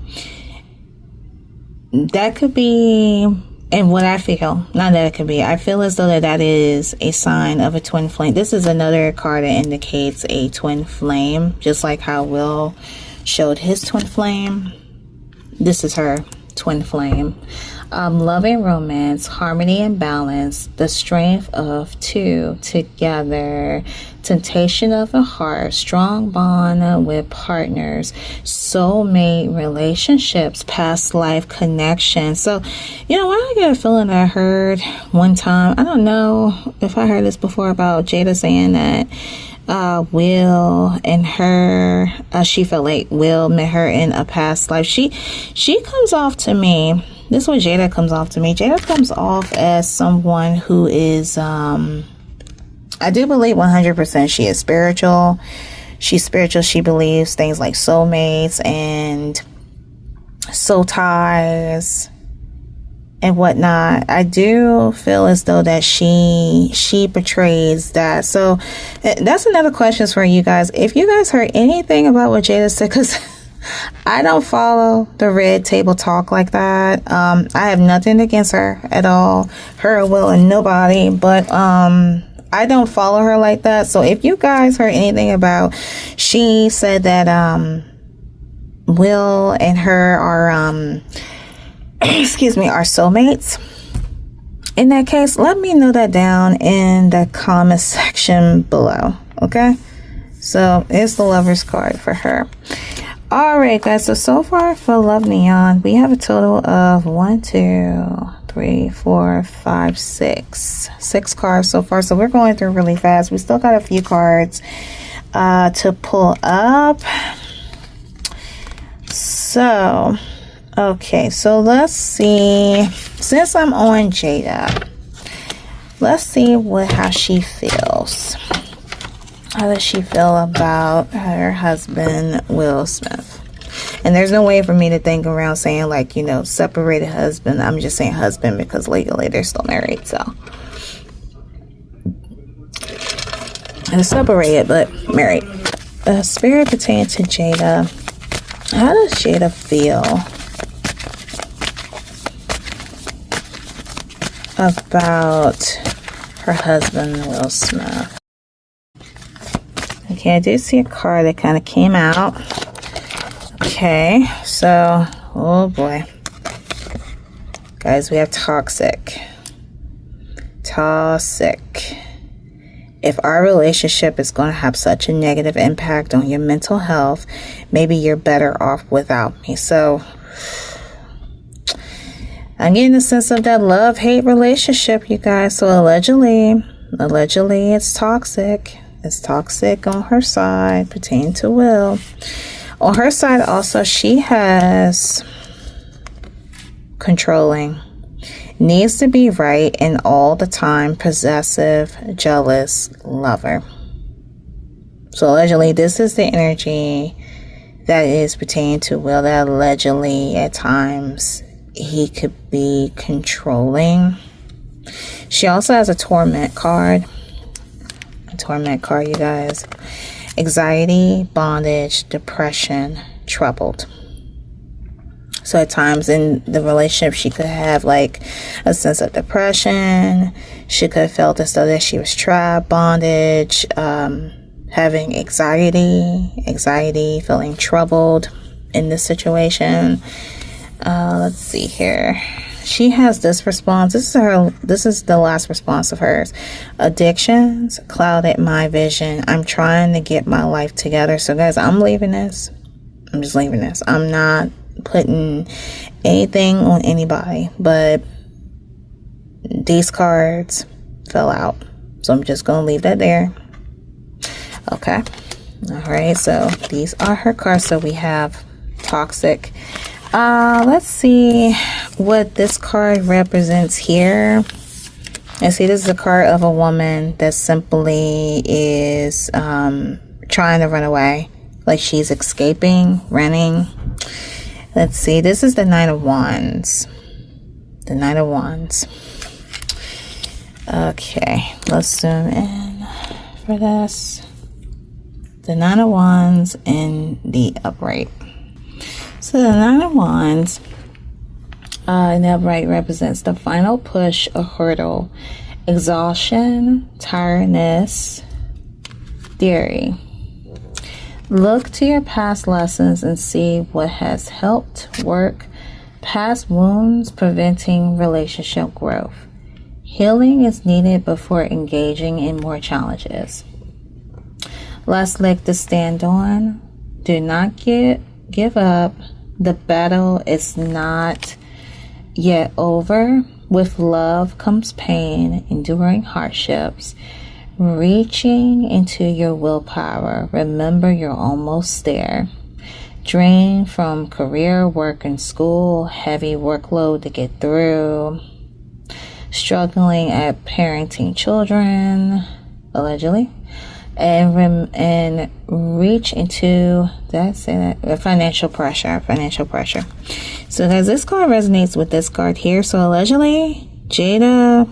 S1: that could be, and what I feel, not that it could be, I feel as though that is a sign of a twin flame. This is another card that indicates a twin flame, just like how Will showed his twin flame. This is her twin flame. Love and romance, harmony and balance, the strength of two together, temptation of the heart, strong bond with partners, soulmate relationships, past life connection. So, when I get a feeling that I heard one time, I don't know if I heard this before about Jada saying that Will and her, she felt like Will met her in a past life. She comes off to me, this is what Jada comes off to me. Jada comes off as someone who is, I do believe 100% she is spiritual. She's spiritual. She believes things like soulmates and soul ties and whatnot. I do feel as though that she portrays that. So that's another question for you guys. If you guys heard anything about what Jada said, because I don't follow the red table talk like that. I have nothing against her at all, her, Will, and nobody, but I don't follow her like that. So if you guys heard anything about, she said that Will and her are excuse me, are soulmates. In that case, let me know that down in the comment section below. Okay, so it's the Lover's card for her. All right, guys, so far for Love Neon, we have a total of 1, 2, 3, 4, 5, 6 cards so far. So we're going through really fast. We still got a few cards to pull up. So, okay, so let's see. Since I'm on Jada, let's see how she feels. How does she feel about her husband, Will Smith? And there's no way for me to think around saying, like, you know, separated husband. I'm just saying husband because legally they're still married. So, and separated, but married. Spirit pertaining to Jada. How does Jada feel about her husband, Will Smith? Okay, I do see a card that kind of came out. Okay, so, oh boy. Guys, we have toxic. Toxic. If our relationship is going to have such a negative impact on your mental health, maybe you're better off without me. So, I'm getting the sense of that love-hate relationship, you guys. So, allegedly, it's toxic. It's toxic on her side, pertaining to Will. On her side, also, she has controlling, needs to be right, and all the time possessive, jealous lover. So allegedly, this is the energy that is pertaining to Will, that allegedly at times he could be controlling. She also has a torment card. A torment card, you guys. Anxiety, bondage, depression, troubled. So at times in the relationship, she could have like a sense of depression. She could have felt as though that she was trapped, bondage, having anxiety, feeling troubled in this situation. Let's see here. She has this response. This is the last response of hers. Addictions clouded my vision. I'm trying to get my life together. So guys, I'm leaving this. I'm just leaving this. I'm not putting anything on anybody, but these cards fell out. So I'm just going to leave that there. Okay. All right. So these are her cards. So we have toxic. Let's see what this card represents here. And see, this is a card of a woman that simply is trying to run away. Like she's escaping, running. Let's see. This is the Nine of Wands. The Nine of Wands. Okay. Let's zoom in for this. The Nine of Wands in the upright. So the Nine of Wands in the upright represents the final push or hurdle, exhaustion, tiredness, Geri. Look to your past lessons and see what has helped work. Past wounds preventing relationship growth. Healing is needed before engaging in more challenges. Last leg to stand on. Do not give up. The battle is not yet over. With love comes pain, enduring hardships, reaching into your willpower. Remember, you're almost there. Drained from career, work, and school, heavy workload to get through, struggling at parenting children, allegedly, and reach into financial pressure. So guys, this card resonates with this card here. So allegedly, Jada,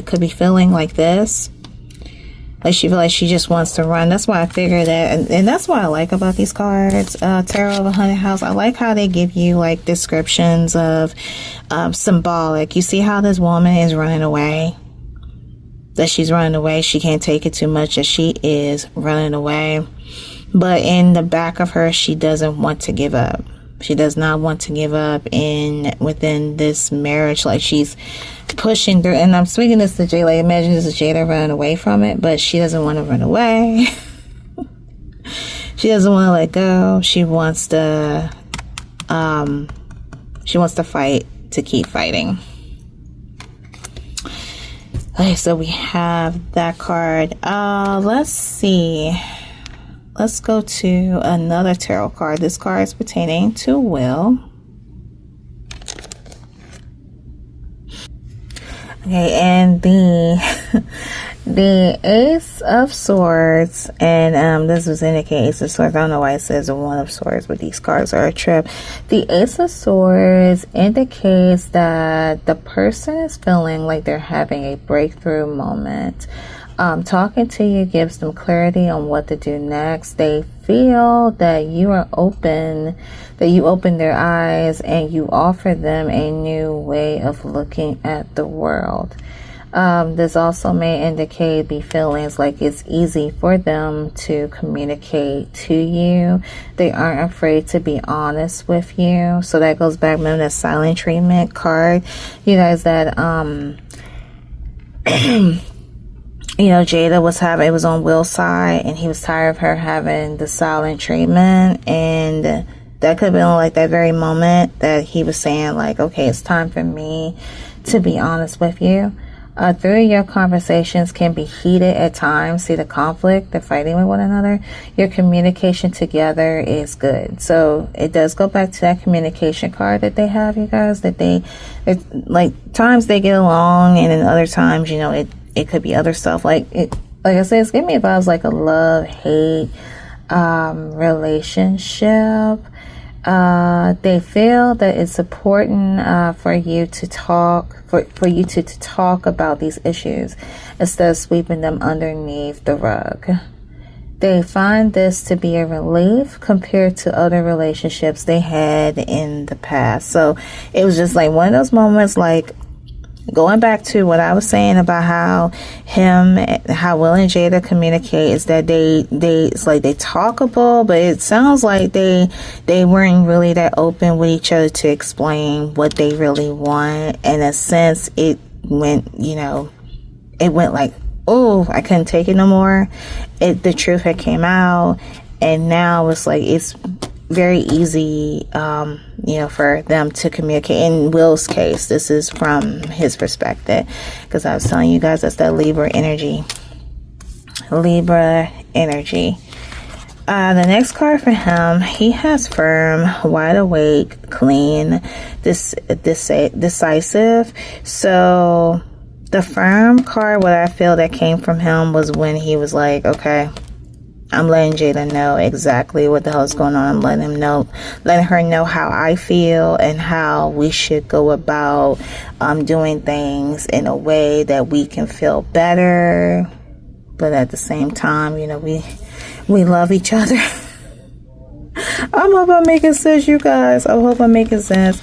S1: could be feeling like this. Like she feels like she just wants to run. That's why I figure that, and that's what I like about these cards, Tarot of a Haunted House. I like how they give you like descriptions of symbolic. You see how this woman is running away? That she's running away. She can't take it too much, that she is running away. But in the back of her, she doesn't want to give up. She does not want to give up within this marriage. Like she's pushing through. And I'm speaking this to Jada. Like, imagine this is Jada running away from it, but she doesn't want to run away. She doesn't want to let go. She wants to fight, to keep fighting. Okay, so we have that card. Let's see. Let's go to another tarot card. This card is pertaining to Will. Okay, and the The Ace of Swords, and this was indicating Ace of Swords. I don't know why it says a One of Swords, but these cards are a trip. The Ace of Swords indicates that the person is feeling like they're having a breakthrough moment. Talking to you gives them clarity on what to do next. They feel that you are open, that you open their eyes and you offer them a new way of looking at the world. This also may indicate the feelings like it's easy for them to communicate to you. They aren't afraid to be honest with you. So that goes back to the silent treatment card. You guys, that you know, Jada was having, it was on Will's side, and he was tired of her having the silent treatment, and that could have been like that very moment that he was saying like, okay, it's time for me to be honest with you. Through your conversations can be heated at times. See the conflict, the fighting with one another. Your communication together is good. So it does go back to that communication card that they have, you guys, that it's like times they get along, and then other times, you know, it could be other stuff. Like I said, it's giving me vibes like a love-hate relationship. They feel that it's important for you to talk, for you to talk about these issues instead of sweeping them underneath the rug. They find this to be a relief compared to other relationships they had in the past. So it was just like one of those moments, like going back to what I was saying about how Will and Jada communicate, is that it's like they talkable, but it sounds like they weren't really that open with each other to explain what they really want. In a sense, it went like, oh, I couldn't take it no more. The truth had came out, and now it's like it's very easy, for them to communicate. In Will's case, this is from his perspective, because I was telling you guys that's that Libra energy. The next card for him, he has firm, wide awake, clean, decisive. So the firm card, what I feel that came from him was when he was like, okay, I'm letting Jada know exactly what the hell's going on. I'm letting her know how I feel and how we should go about doing things in a way that we can feel better, but at the same time, we love each other. I hope I'm making sense, you guys. I hope I'm making sense.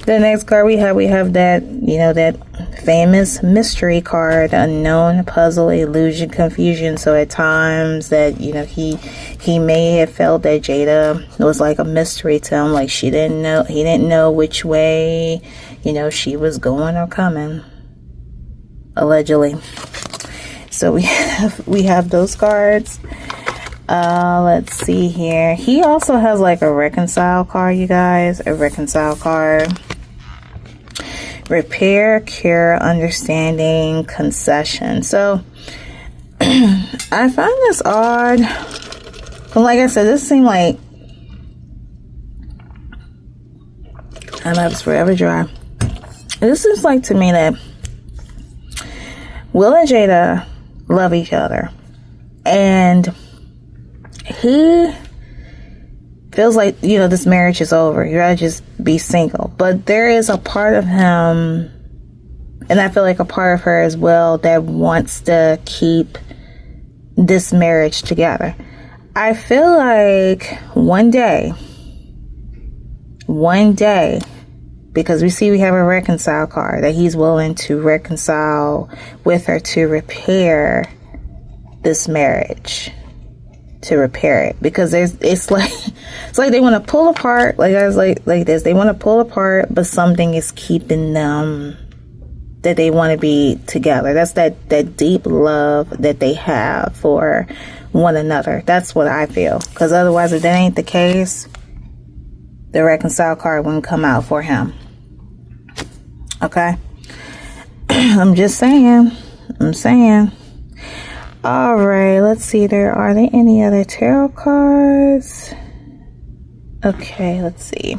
S1: The next card we have that, that famous mystery card, unknown, puzzle, illusion, confusion. So at times that, he may have felt that Jada was like a mystery to him, like he didn't know which way, she was going or coming, allegedly. So we have those cards. Let's see here. He also has like a reconcile card, you guys. A reconcile card. Repair, cure, understanding, concession. So I find this odd. But like I said, this seemed like I know it's forever dry. This seems like to me that Will and Jada love each other, and he feels like, this marriage is over. You gotta just be single. But there is a part of him, and I feel like a part of her as well, that wants to keep this marriage together. I feel like one day, because we have a reconcile card, that he's willing to reconcile with her to repair this marriage. To repair it, because it's like they want to pull apart, like guys, like this, they want to pull apart, but something is keeping them, that they want to be together. That's that deep love that they have for one another. That's what I feel, because otherwise, if that ain't the case, the reconcile card wouldn't come out for him. Okay. I'm saying. All right, let's see. Are there any other tarot cards? Okay, let's see.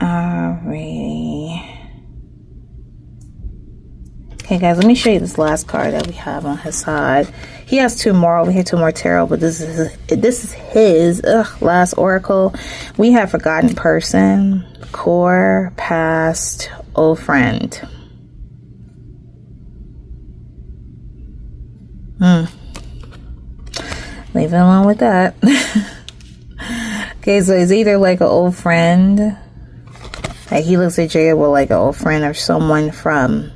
S1: All right. Okay, Okay, guys, let me show you this last card that we have on his side. He has two more over here, two more tarot, but this is his last oracle. We have forgotten person, core, past, old friend. Leave it alone with that. Okay, so it's either like an old friend, like he looks at Jada with like an old friend or someone from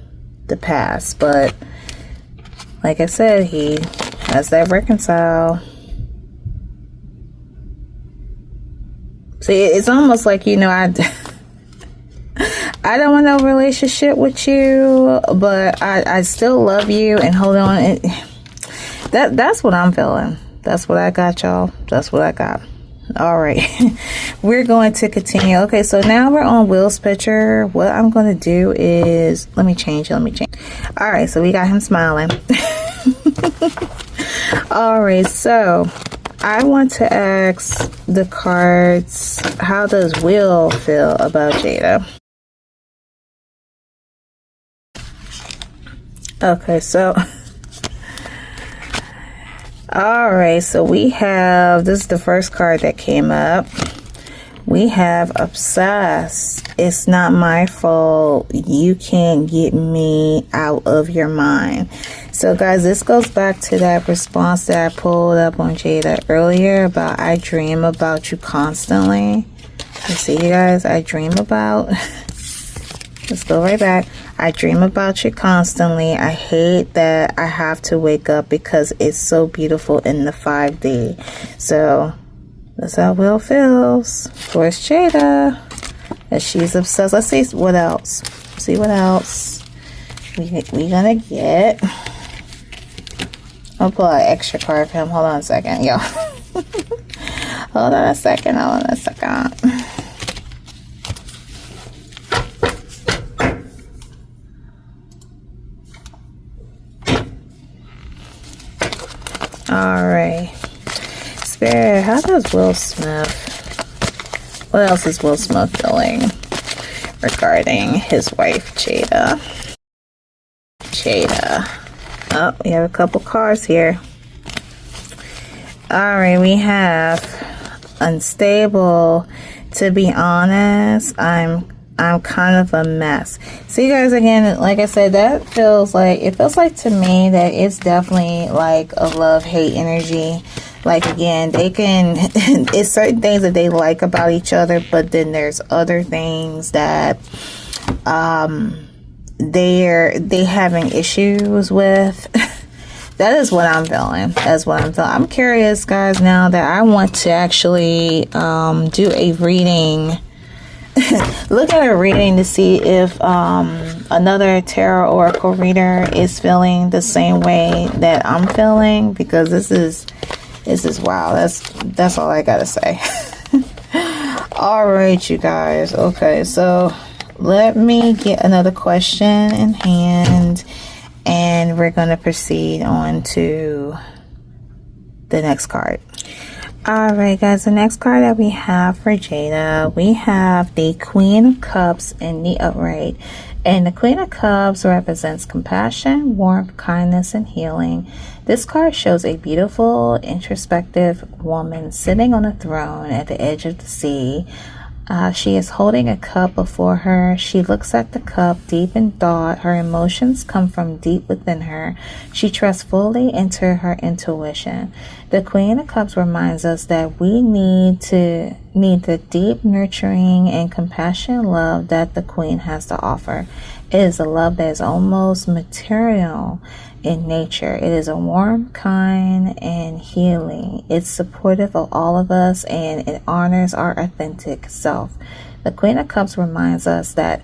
S1: the past, but like I said, he has that reconcile. See, it's almost like, you know, I don't want no relationship with you, but I still love you and hold on. That's what I'm feeling. That's what I got, y'all. That's what I got. All right. We're going to continue. Okay, so now we're on Will's picture. What I'm going to do is, let me change. All right, so we got him smiling. All right, so I want to ask the cards, how does Will feel about Jada? Okay, so all right, so we have, this is the first card that came up. We have obsessed. It's not my fault. You can't get me out of your mind. So guys, this goes back to that response that I pulled up on Jada earlier about I dream about you constantly. You see, you guys, I dream about, let's go right back. I dream about you constantly. I hate that I have to wake up because it's so beautiful in the 5D. So that's how Will feels towards Jada. And she's obsessed. Let's see what else. See what else we gonna get. I'll pull an extra card for him. Hold on a second, y'all. Hold on a second. Alright. Spirit, how does Will Smith, what else is Will Smith feeling regarding his wife, Jada? Oh, we have a couple cards here. Alright, we have unstable. To be honest, I'm kind of a mess. So you guys, again, like I said, that feels like, it feels like to me that it's definitely like a love-hate energy. Like, again, they can, it's certain things that they like about each other, but then there's other things that they having issues with. That is what I'm feeling. That's what I'm feeling. I'm curious, guys, now that I want to actually do a reading. Look at a reading to see if another tarot oracle reader is feeling the same way that I'm feeling, because this is wow. That's all I gotta say. All right, you guys. Okay, so let me get another question in hand, and we're gonna proceed on to the next card. Alright, guys, the next card that we have for Jada, we have the Queen of Cups in the upright. And the Queen of Cups represents compassion, warmth, kindness, and healing. This card shows a beautiful, introspective woman sitting on a throne at the edge of the sea. She is holding a cup before her. She looks at the cup deep in thought. Her emotions come from deep within her. She trusts fully into her intuition. The Queen of Cups reminds us that we need the deep nurturing and compassionate love that the Queen has to offer. It is a love that is almost material in nature. It is a warm, kind, and healing. It's supportive of all of us, and it honors our authentic self. The Queen of Cups reminds us that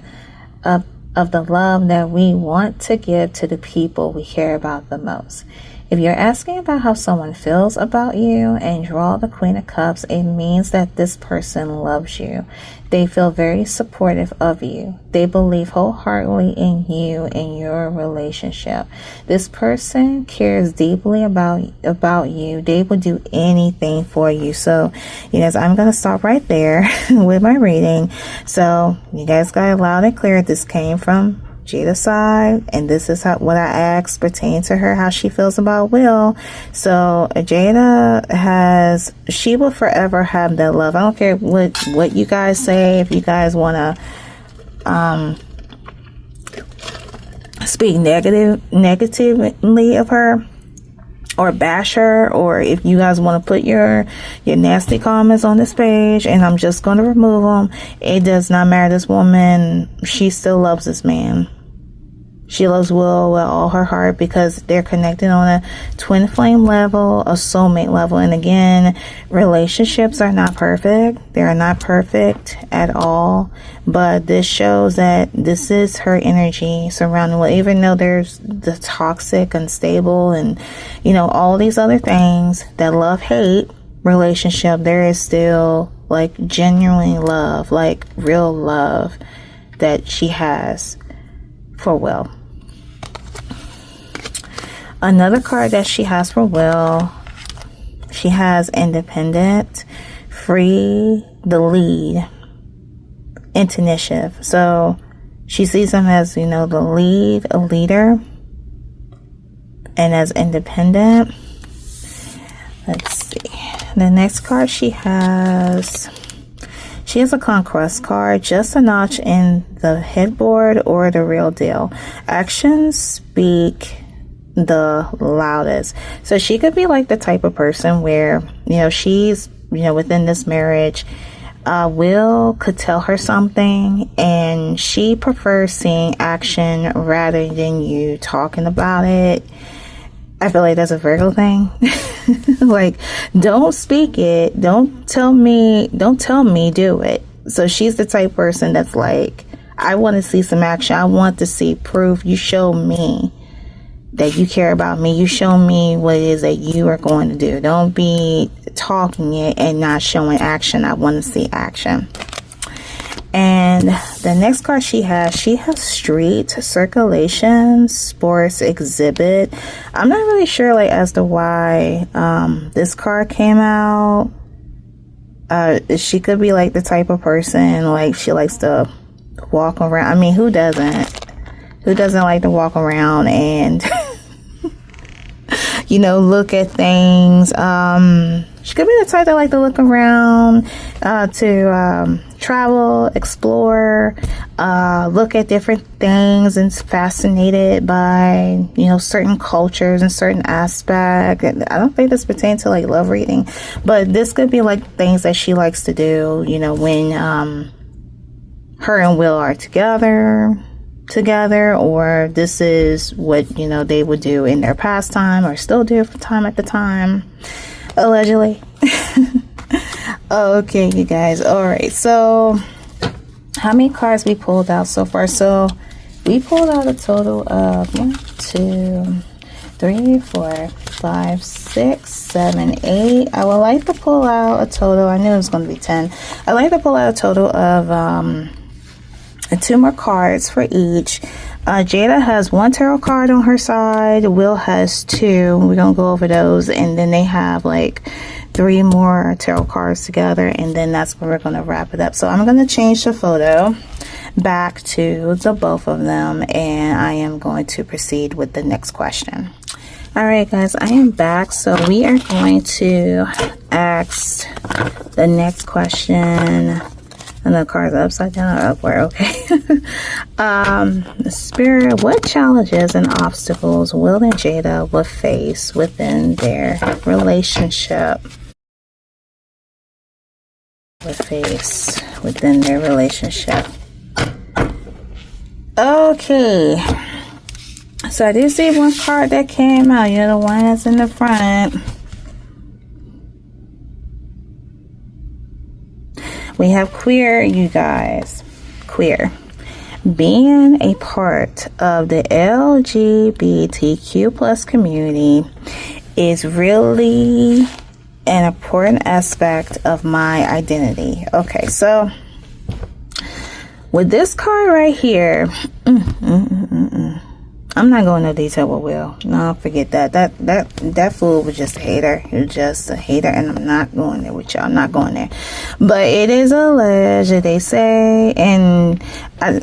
S1: of the love that we want to give to the people we care about the most. If you're asking about how someone feels about you and draw the Queen of Cups, it means that this person loves you. They feel very supportive of you. They believe wholeheartedly in you and your relationship. This person cares deeply about you. They will do anything for you. So, you guys, I'm going to stop right there with my reading. So, you guys got it loud and clear. This came from Jada's side, and this is what I asked pertaining to her, how she feels about Will. So Jada she will forever have that love. I don't care what you guys say. If you guys want to speak negatively of her or bash her, or if you guys want to put your nasty comments on this page, and I'm just going to remove them, it does not matter. This woman, she still loves this man. She loves Will with all her heart, because they're connected on a twin flame level, a soulmate level. And again, relationships are not perfect. They are not perfect at all. But this shows that this is her energy surrounding Will. Even though there's the toxic, unstable, and, you know, all these other things, that love-hate relationship, there is still, like, genuine love, like real love that she has for Will. Another card that she has for Will, she has independent, free, the lead, initiative. So she sees him as, you know, the lead, a leader, and as independent. Let's see. The next card she has a conquest card, just a notch in the headboard or the real deal. Actions speak the loudest. So she could be like the type of person where, you know, she's, you know, within this marriage, Will could tell her something and she prefers seeing action rather than you talking about it. I feel like that's a Virgo thing. Like, don't speak it. Don't tell me, do it. So she's the type of person that's like, I want to see some action. I want to see proof. You show me that you care about me. You show me what it is that you are going to do. Don't be talking it and not showing action. I want to see action. And the next card she has street, circulation, sports, exhibit. I'm not really sure, like, as to why this card came out. She could be like the type of person, like, she likes to walk around. I mean, who doesn't? Who doesn't like to walk around and you know, look at things? She could be the type that like to look around, to travel, explore, look at different things, and is fascinated by, you know, certain cultures and certain aspects. I don't think this pertains to like love reading, but this could be like things that she likes to do, you know, when her and Will are together, or this is what, you know, they would do in their pastime or still do from time at the time, allegedly. Okay, you guys. All right, so how many cards we pulled out so far? So we pulled out a total of 1, 2, 3, 4, 5, 6, 7, 8. I would like to pull out a total, I knew it was going to be 10. I'd like to pull out a total of 2 more cards for each. Jada has 1 tarot card on her side. Will has 2. We're gonna go over those, and then they have like 3 more tarot cards together, and then that's where we're gonna wrap it up. So I'm gonna change the photo back to the both of them, and I am going to proceed with the next question. All right, guys, I am back. So we are going to ask the next question. And the cards are upside down or upward, okay. Spirit, what challenges and obstacles Will and Jada will face within their relationship? Okay. So I did see 1 card that came out. You know, the one that's in the front. We have queer, you guys. Queer. Being a part of the LGBTQ plus community is really an important aspect of my identity. Okay, so with this card right here, I'm not going into detail with Will. No, forget that. That fool was just a hater. He was just a hater, and I'm not going there with y'all. I'm not going there. But it is alleged, they say, and I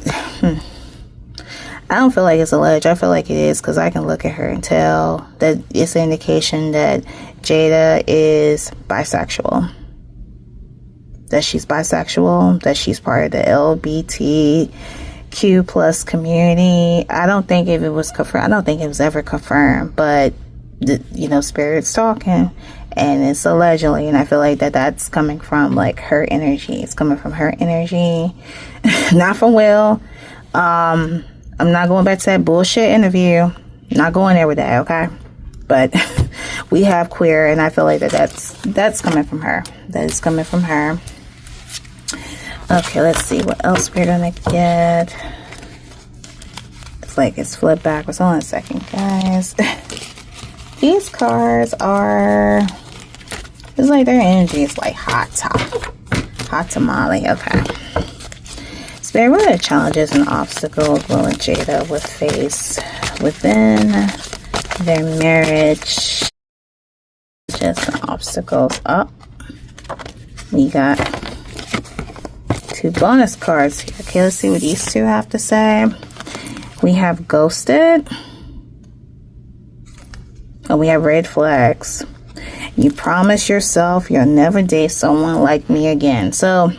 S1: I don't feel like it's alleged. I feel like it is, because I can look at her and tell that it's an indication that Jada is bisexual. That she's bisexual, that she's part of the LGBTQ plus community. I don't think if it was confirmed, I don't think it was ever confirmed, but you know, spirit's talking, and it's allegedly, and I feel like that's coming from like her energy. It's coming from her energy, not from Will. I'm not going back to that bullshit interview. Not going there with that, okay? But we have queer, and I feel like that's coming from her. That is coming from her. Okay, let's see what else we're gonna get. It's like it's flipped backwards. Hold on a second, guys. These cards are, it's like their energy is like hot tamale. Okay. Spirit, what are the challenges and obstacles Will and Jada would face within their marriage? Just some obstacles. Oh, we got 2 bonus cards here. Okay, let's see what these two have to say. We have ghosted. And we have red flags. You promise yourself you'll never date someone like me again. So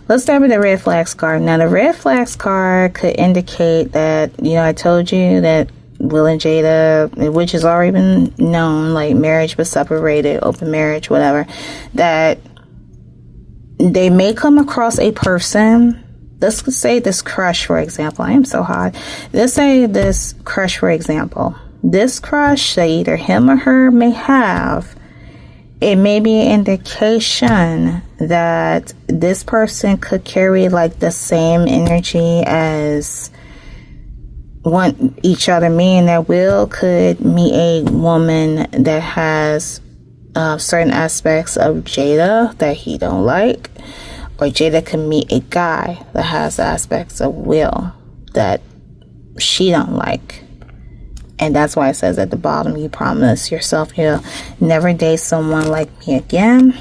S1: let's start with the red flags card. Now, the red flags card could indicate that, you know, I told you that Will and Jada, which has already been known, like marriage but separated, open marriage, whatever, that they may come across a person. Let's say this crush, for example. I am so hot. Let's say this crush, for example. This crush that either him or her may have, it may be an indication that this person could carry like the same energy as want each other, meaning that Will could meet a woman that has certain aspects of Jada that he don't like, or Jada could meet a guy that has aspects of Will that she don't like. And that's why it says at the bottom, you promise yourself you'll never date someone like me again.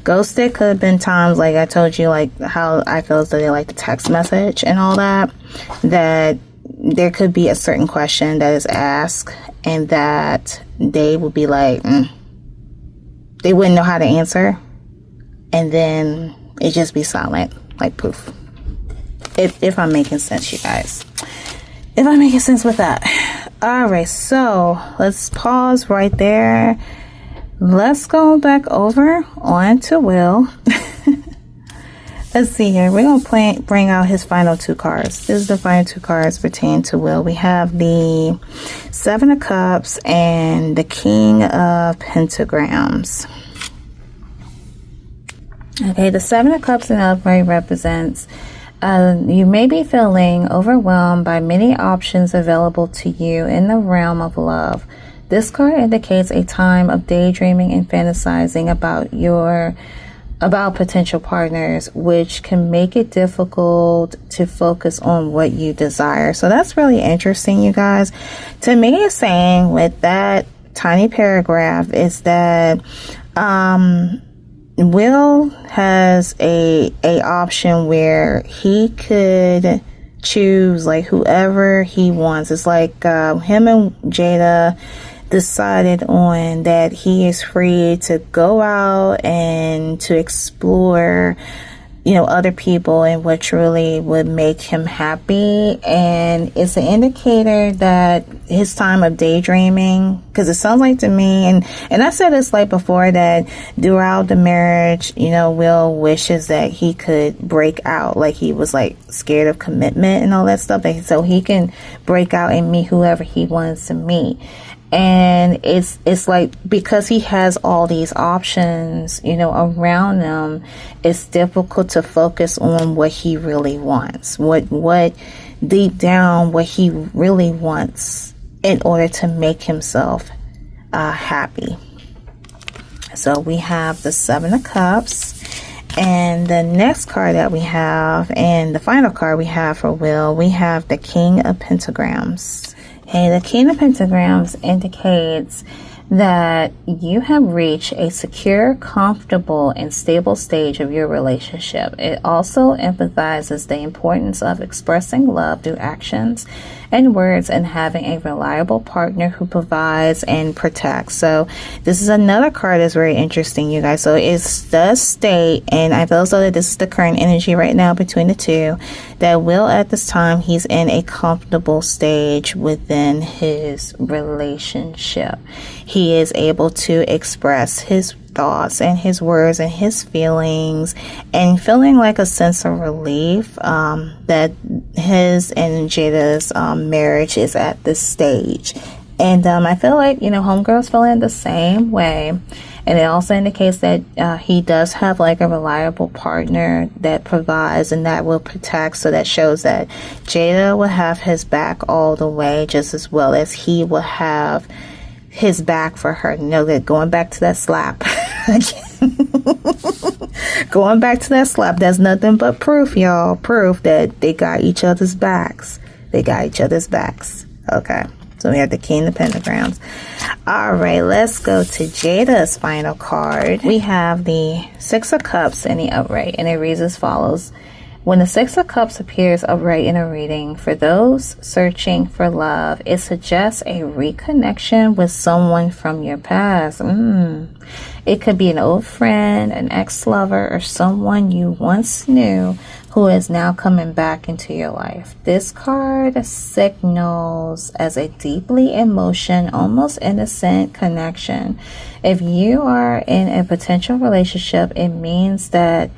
S1: Ghosted could have been times, like I told you, like how I feel as though they like the text message and all that, that there could be a certain question that is asked and that they would be like, they wouldn't know how to answer. And then it just be silent, like poof. If I'm making sense, you guys. If I'm making sense with that. Alright, so let's pause right there. Let's go back over on to Will. Let's see here. We're going to bring out his final 2 cards. This is the final 2 cards pertaining to Will. We have the 7 of Cups and the King of Pentagrams. Okay, the 7 of Cups in upright represents you may be feeling overwhelmed by many options available to you in the realm of love. This card indicates a time of daydreaming and fantasizing about potential partners, which can make it difficult to focus on what you desire. So that's really interesting, you guys. To me, it's saying with that tiny paragraph is that Will has a option where he could choose like whoever he wants. It's like him and Jada decided on that he is free to go out and to explore, you know, other people and what truly would make him happy. And it's an indicator that his time of daydreaming, because it sounds like to me, and I said this like before, that throughout the marriage, you know, Will wishes that he could break out, like he was like scared of commitment and all that stuff, so he can break out and meet whoever he wants to meet. And it's like, because he has all these options, you know, around him, it's difficult to focus on what he really wants, what deep down, what he really wants in order to make himself happy. So we have the 7 of Cups, and the next card that we have, and the final card we have for Will, we have the King of Pentagrams. Okay, the King of Pentagrams indicates that you have reached a secure, comfortable, and stable stage of your relationship. It also emphasizes the importance of expressing love through actions and words and having a reliable partner who provides and protects. So this is another card that's very interesting, you guys. So it does state, and I feel as though that this is the current energy right now between the two, that Will at this time, he's in a comfortable stage within his relationship. He is able to express his thoughts and his words and his feelings, and feeling like a sense of relief that his and Jada's marriage is at this stage. And I feel like, homegirl's feeling the same way. And it also indicates that he does have like a reliable partner that provides and that will protect. So that shows that Jada will have his back all the way, just as well as he will have his back for her. That going back to that slap. Going back to that slap, that's nothing but proof, y'all. Proof that they got each other's backs. They got each other's backs. Okay. So we have the King of Pentagrams. All right, let's go to Jada's final card. We have the Six of Cups in the upright, and it reads as follows. When the Six of Cups appears upright in a reading, for those searching for love, it suggests a reconnection with someone from your past. It could be an old friend, an ex-lover, or someone you once knew who is now coming back into your life. This card signals as a deeply emotional, almost innocent connection. If you are in a potential relationship, it means that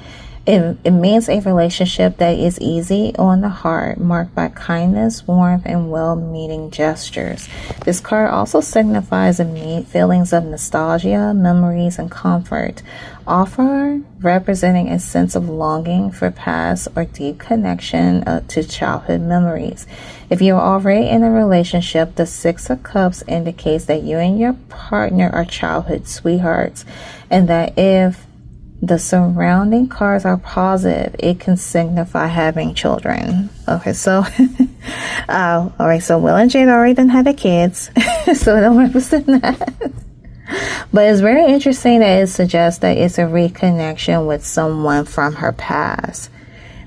S1: it means a relationship that is easy on the heart, marked by kindness, warmth, and well-meaning gestures. This card also signifies feelings of nostalgia, memories, and comfort, often representing a sense of longing for past or deep connection to childhood memories. If you are already in a relationship, the Six of Cups indicates that you and your partner are childhood sweethearts, and that if the surrounding cards are positive, it can signify having children. Okay, so all right, so Will and Jade already done had the kids, so it don't represent that. But it's very interesting that it suggests that it's a reconnection with someone from her past.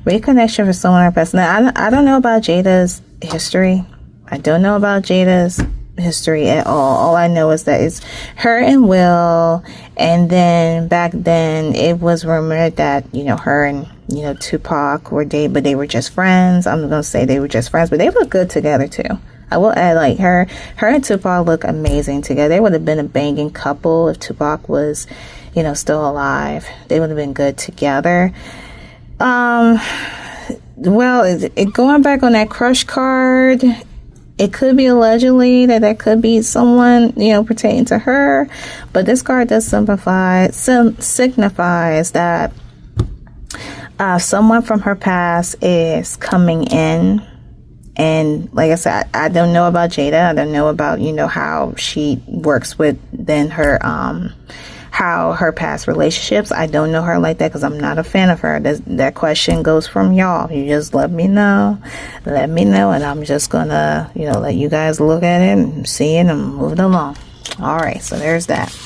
S1: Reconnection with someone from her past. Now, I don't know about Jada's history. I don't know about Jada's history at all. I know is that it's her and Will, and then back then it was rumored that her and Tupac were dating, but they were just friends. I'm gonna say they were just friends, but they look good together too. I will add, like, her and Tupac look amazing together. They would have been a banging couple if Tupac was still alive. They would have been good together. Well, going back on that crush card, it could be allegedly that could be someone, pertaining to her. But this card does signifies that someone from her past is coming in. And like I said, I don't know about Jada. I don't know about, how she works with how her past relationships. I don't know her like that because I'm not a fan of her. That question goes from y'all. You just let me know, and I'm just gonna, let you guys look at it and see it and move it along. All right, so there's that.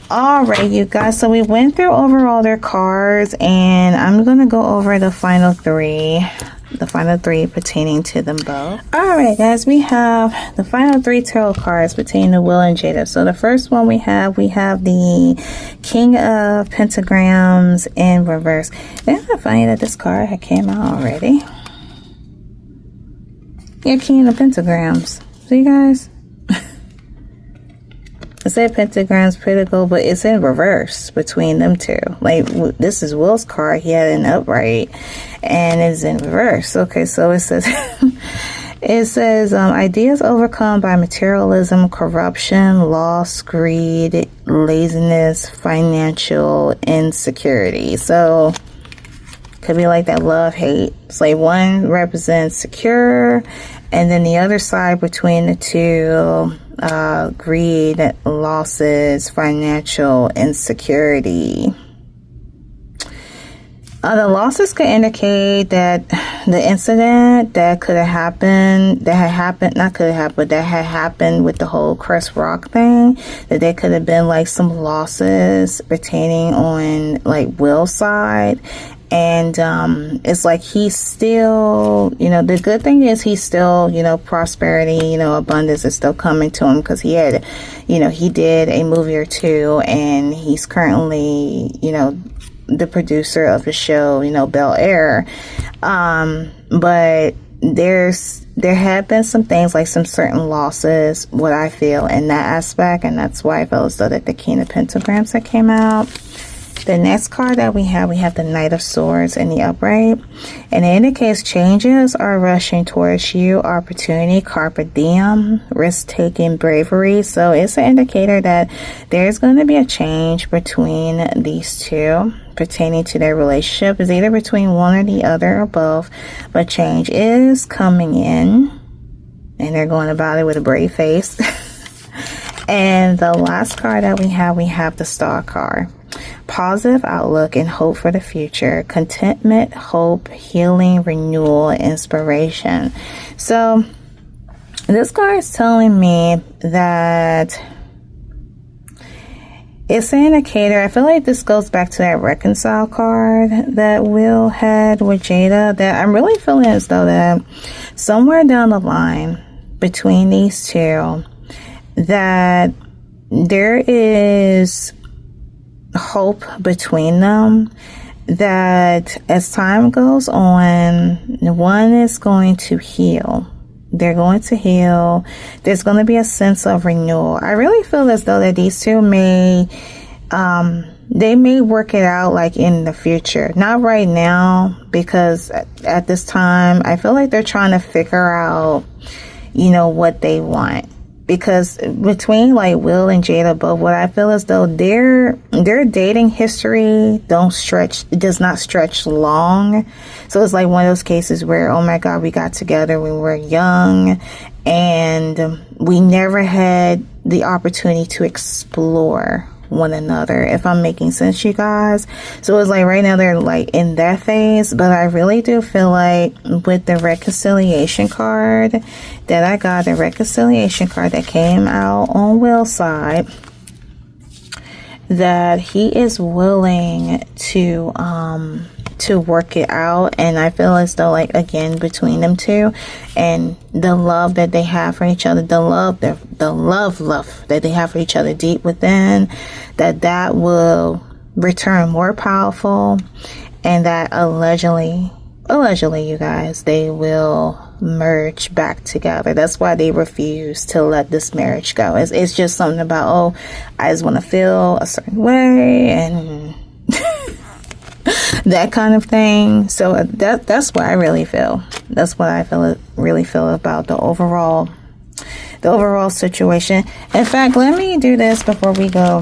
S1: All right, you guys, so we went through overall their cards, and I'm gonna go over the final three pertaining to them both. All right, guys, we have the final three tarot cards pertaining to Will and Jada. So the first one we have the King of Pentagrams in reverse. Isn't that funny that this card had came out already? Yeah, King of Pentagrams. See, guys? It said pentagrams critical, but it's in reverse between them two. Like, this is Will's card. He had an upright, and it's in reverse. Okay, so it says, ideas overcome by materialism, corruption, loss, greed, laziness, financial insecurity. So, could be like that love hate. It's like one represents secure, and then the other side between the two, greed, losses, financial insecurity. The losses could indicate that the incident that could have happened, that had happened with the whole Chris Rock thing, that there could have been like some losses pertaining on like Will's side. And it's like he's still, you know, the good thing is he's still, you know, prosperity, you know, abundance is still coming to him, because he had, you know, he did a movie or two, and he's currently, you know, the producer of the show, you know, Bel Air. But there have been some things, like some certain losses, what I feel in that aspect, and that's why I felt as though that the King of Pentagrams that came out. The next card that we have the Knight of Swords in the upright, and it indicates changes are rushing towards you, opportunity, carpe diem, risk-taking, bravery. So it's an indicator that there's going to be a change between these two pertaining to their relationship. It's either between one or the other or both, but change is coming in, and they're going about it with a brave face. And the last card that we have the Star card. Positive outlook and hope for the future, contentment, hope, healing, renewal, inspiration. So this card is telling me that it's an indicator. I feel like this goes back to that reconcile card that Will had with Jada, that I'm really feeling as though that somewhere down the line between these two, that there is hope between them, that as time goes on, one is going to heal. They're going to heal. There's going to be a sense of renewal. I really feel as though that these two may they may work it out like in the future, not right now, because at this time I feel like they're trying to figure out, you know, what they want. Because between like Will and Jada both, what I feel as though their dating history does not stretch long. So it's like one of those cases where, oh my God, we got together when we were young and we never had the opportunity to explore one another, if I'm making sense, you guys. So it's like right now they're like in that phase, but I really do feel like with the reconciliation card that I got, the reconciliation card that came out on Will's side, that he is willing to work it out. And I feel as though, like, again, between them two and the love that they have for each other, the love that they have for each other deep within, that will return more powerful, and that allegedly, you guys, they will merge back together. That's why they refuse to let this marriage go. It's just something about, oh, I just want to feel a certain way, and that kind of thing. So that's what I really feel. That's what I really feel about the overall situation. In fact, let me do this before we go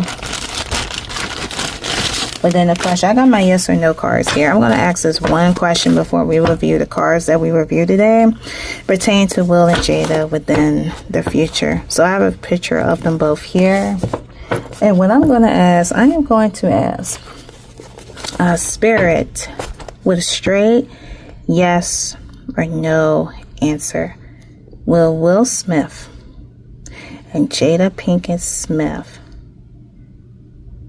S1: within the question. I got my yes or no cards here. I'm going to ask this one question before we review the cards that we reviewed today pertaining to Will and Jada within the future. So I have a picture of them both here. And what I'm going to ask, I am going to ask Spirit with a straight yes or no answer. Will Will Smith and Jada Pinkett-Smith,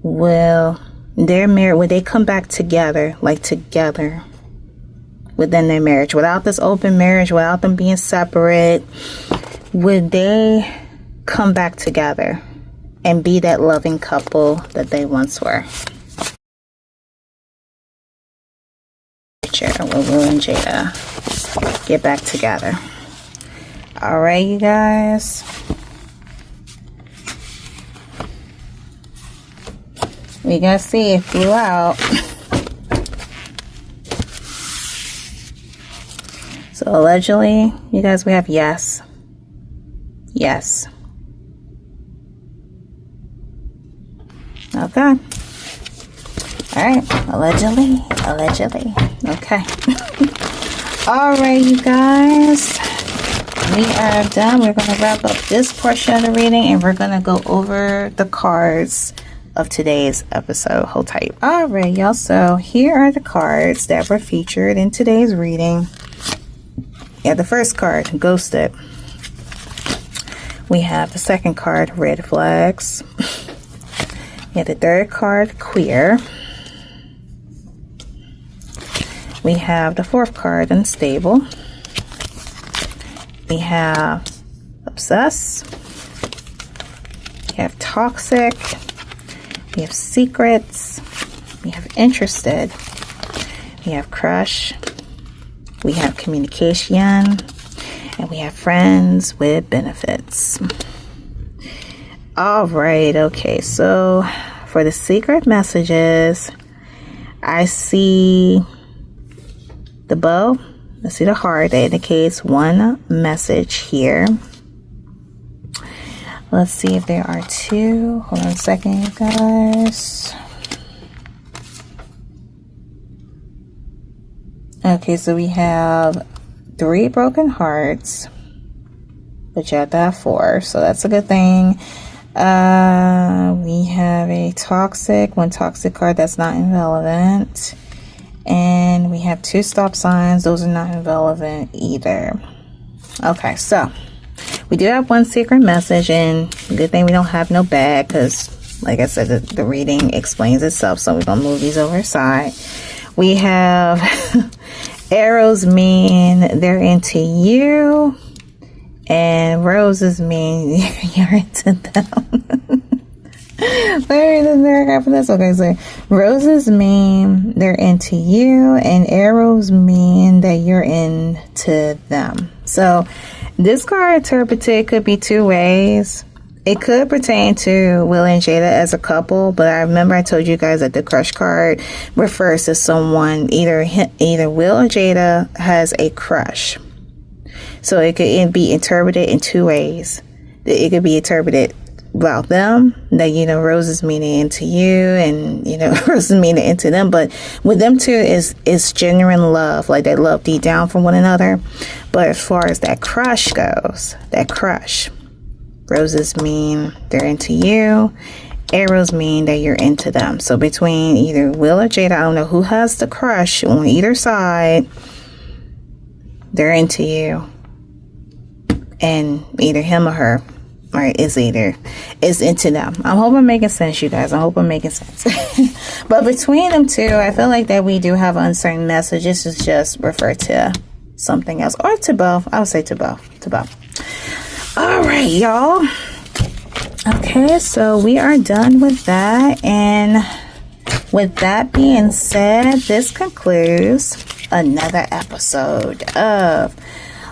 S1: will they come back together, like together within their marriage, without this open marriage, without them being separate? Would they come back together and be that loving couple that they once were? Will Will and Jada get back together? All right, you guys. We gotta see, it flew out. So allegedly, you guys, we have yes. Yes. Okay. All right. Allegedly. Okay. All right, you guys. We are done. We're going to wrap up this portion of the reading, and we're going to go over the cards of today's episode. Hold tight. All right, y'all. So here are the cards that were featured in today's reading. Yeah, the first card, Ghosted. We have the second card, Red Flags. We have the third card, Queer. We have the fourth card, Unstable. We have Obsess. We have Toxic. We have Secrets. We have Interested. We have Crush. We have Communication. And we have Friends with Benefits. All right. Okay. So for the secret messages, I see the bow. I see the heart that indicates one message here. Let's see if there are two. Hold on a second, you guys. Okay, so we have 3 broken hearts, but you have to have 4, so that's a good thing. We have a toxic, 1 toxic card that's not irrelevant. And we have 2 stop signs. Those are not irrelevant either. Okay, so we do have 1 secret message, and good thing we don't have no bag, because like I said, the reading explains itself. So we're gonna move these over aside. We have arrows mean they're into you, and roses mean you're into them. Okay, so roses mean they're into you, and arrows mean that you're into them. So this card interpreted could be 2 ways. It could pertain to Will and Jada as a couple, but I remember I told you guys that the crush card refers to someone, either Will or Jada has a crush. So it could be interpreted in 2 ways. It could be interpreted about them, that, you know, roses meaning into you, and, you know, roses meaning into them. But with them two is genuine love, like they love deep down from one another. But as far as that crush goes, that crush, roses mean they're into you, arrows mean that you're into them. So between either Will or Jada, I don't know who has the crush on either side, they're into you, and either him or her, right, is into them. I hope I'm making sense, you guys. I hope I'm making sense. But between them two, I feel like that we do have uncertain message. This is just refer to something else, or to both. I would say to both. To both. All right, y'all. Okay, so we are done with that. And with that being said, this concludes another episode of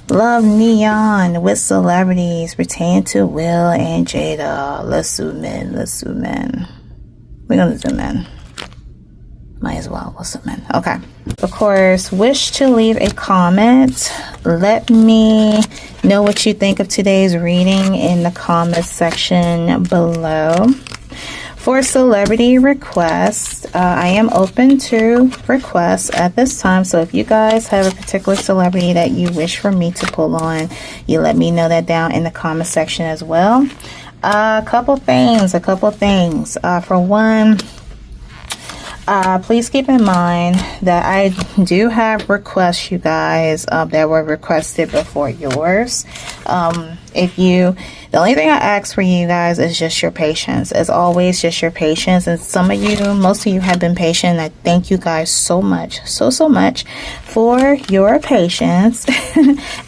S1: Love Neon with celebrities pertaining to Will and Jada. Let's zoom in. We're gonna zoom in. Might as well. Let's zoom in. Okay. Of course, wish to leave a comment. Let me know what you think of today's reading in the comments section below. For celebrity requests, I am open to requests at this time. So if you guys have a particular celebrity that you wish for me to pull on, you let me know that down in the comment section as well. A couple things. For one, please keep in mind that I do have requests, you guys, that were requested before yours. The only thing I ask for you guys is just your patience. As always, just your patience. And most of you have been patient. I thank you guys so much, so much for your patience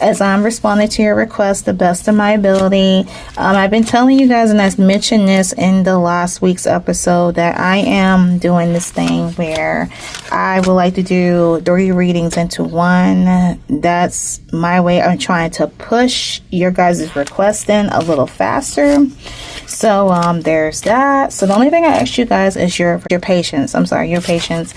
S1: as I'm responding to your requests the best of my ability. I've been telling you guys, and I mentioned this in the last week's episode, that I am doing this thing where I would like to do 3 readings into one. That's my way of trying to push your guys' requests in a little faster. So there's that. So the only thing I ask you guys is your patience. Your patience.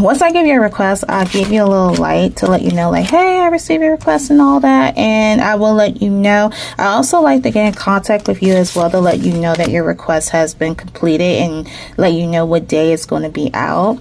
S1: Once I give you a request, I'll give you a little light to let you know, like, hey, I received your request and all that, and I will let you know. I also like to get in contact with you as well to let you know that your request has been completed and let you know what day it's going to be out.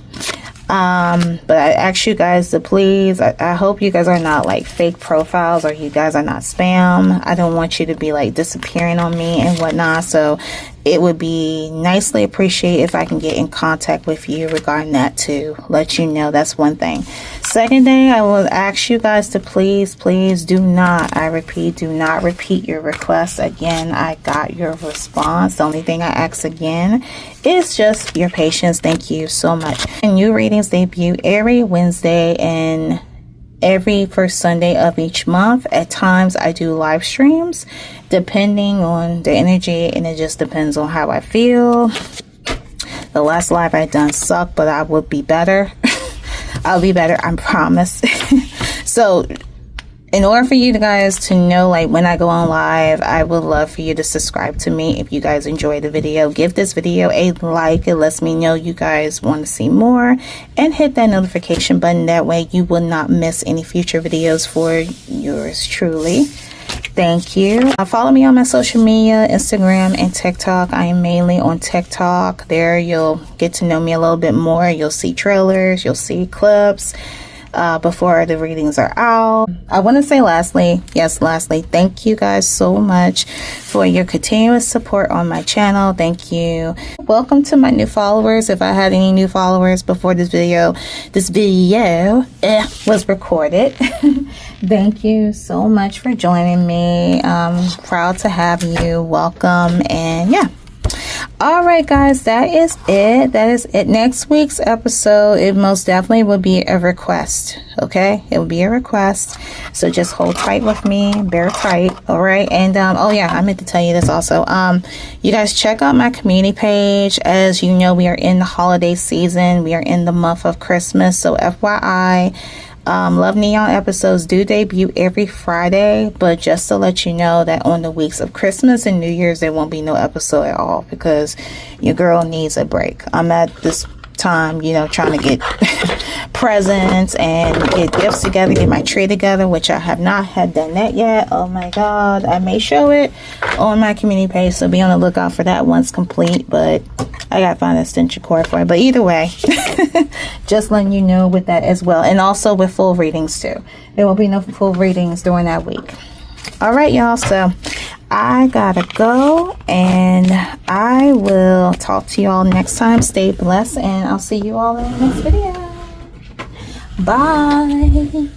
S1: But I ask you guys to please, I hope you guys are not like fake profiles, or you guys are not spam. I don't want you to be like disappearing on me and whatnot. So it would be nicely appreciated if I can get in contact with you regarding that too. Let you know, that's one thing. Second thing, I will ask you guys to please do not, I repeat, do not repeat your requests. Again, I got your response. The only thing I ask again is just your patience. Thank you so much. And new readings debut every Wednesday and every first Sunday of each month. At times I do live streams depending on the energy, and it just depends on how I feel. The last live I done sucked, but I will be better. I'll be better, I promise. So in order for you guys to know like when I go on live, I would love for you to subscribe to me. If you guys enjoy the video, give this video a like. It lets me know you guys want to see more, and hit that notification button. That way you will not miss any future videos for yours truly. Thank you. Follow me on my social media, Instagram and TikTok. I am mainly on TikTok. There you'll get to know me a little bit more. You'll see trailers, you'll see clips before the readings are out. I want to say lastly, thank you guys so much for your continuous support on my channel. Thank you. Welcome to my new followers. If I had any new followers before this video was recorded. Thank you so much for joining me. I'm proud to have you. Welcome. And yeah. All right, guys, that is it. Next week's episode, it most definitely will be a request. Okay, it will be a request, so just hold tight with me, bear tight. All right. And oh yeah, I meant to tell you this also. You guys check out my community page. As you know, we are in the holiday season. We are in the month of Christmas, so FYI, Love Neon episodes do debut every Friday, but just to let you know that on the weeks of Christmas and New Year's there won't be no episode at all, because your girl needs a break. I'm at this time, you know, trying to get presents and get gifts together, get my tree together, which I have not had done that yet. Oh my god, I may show it on my community page, so be on the lookout for that once complete. But I gotta find an extension cord for it. But either way, just letting you know with that as well. And also with full readings too. There will be no full readings during that week. All right, y'all. So I gotta go, and I will talk to y'all next time. Stay blessed, and I'll see you all in the next video. Bye.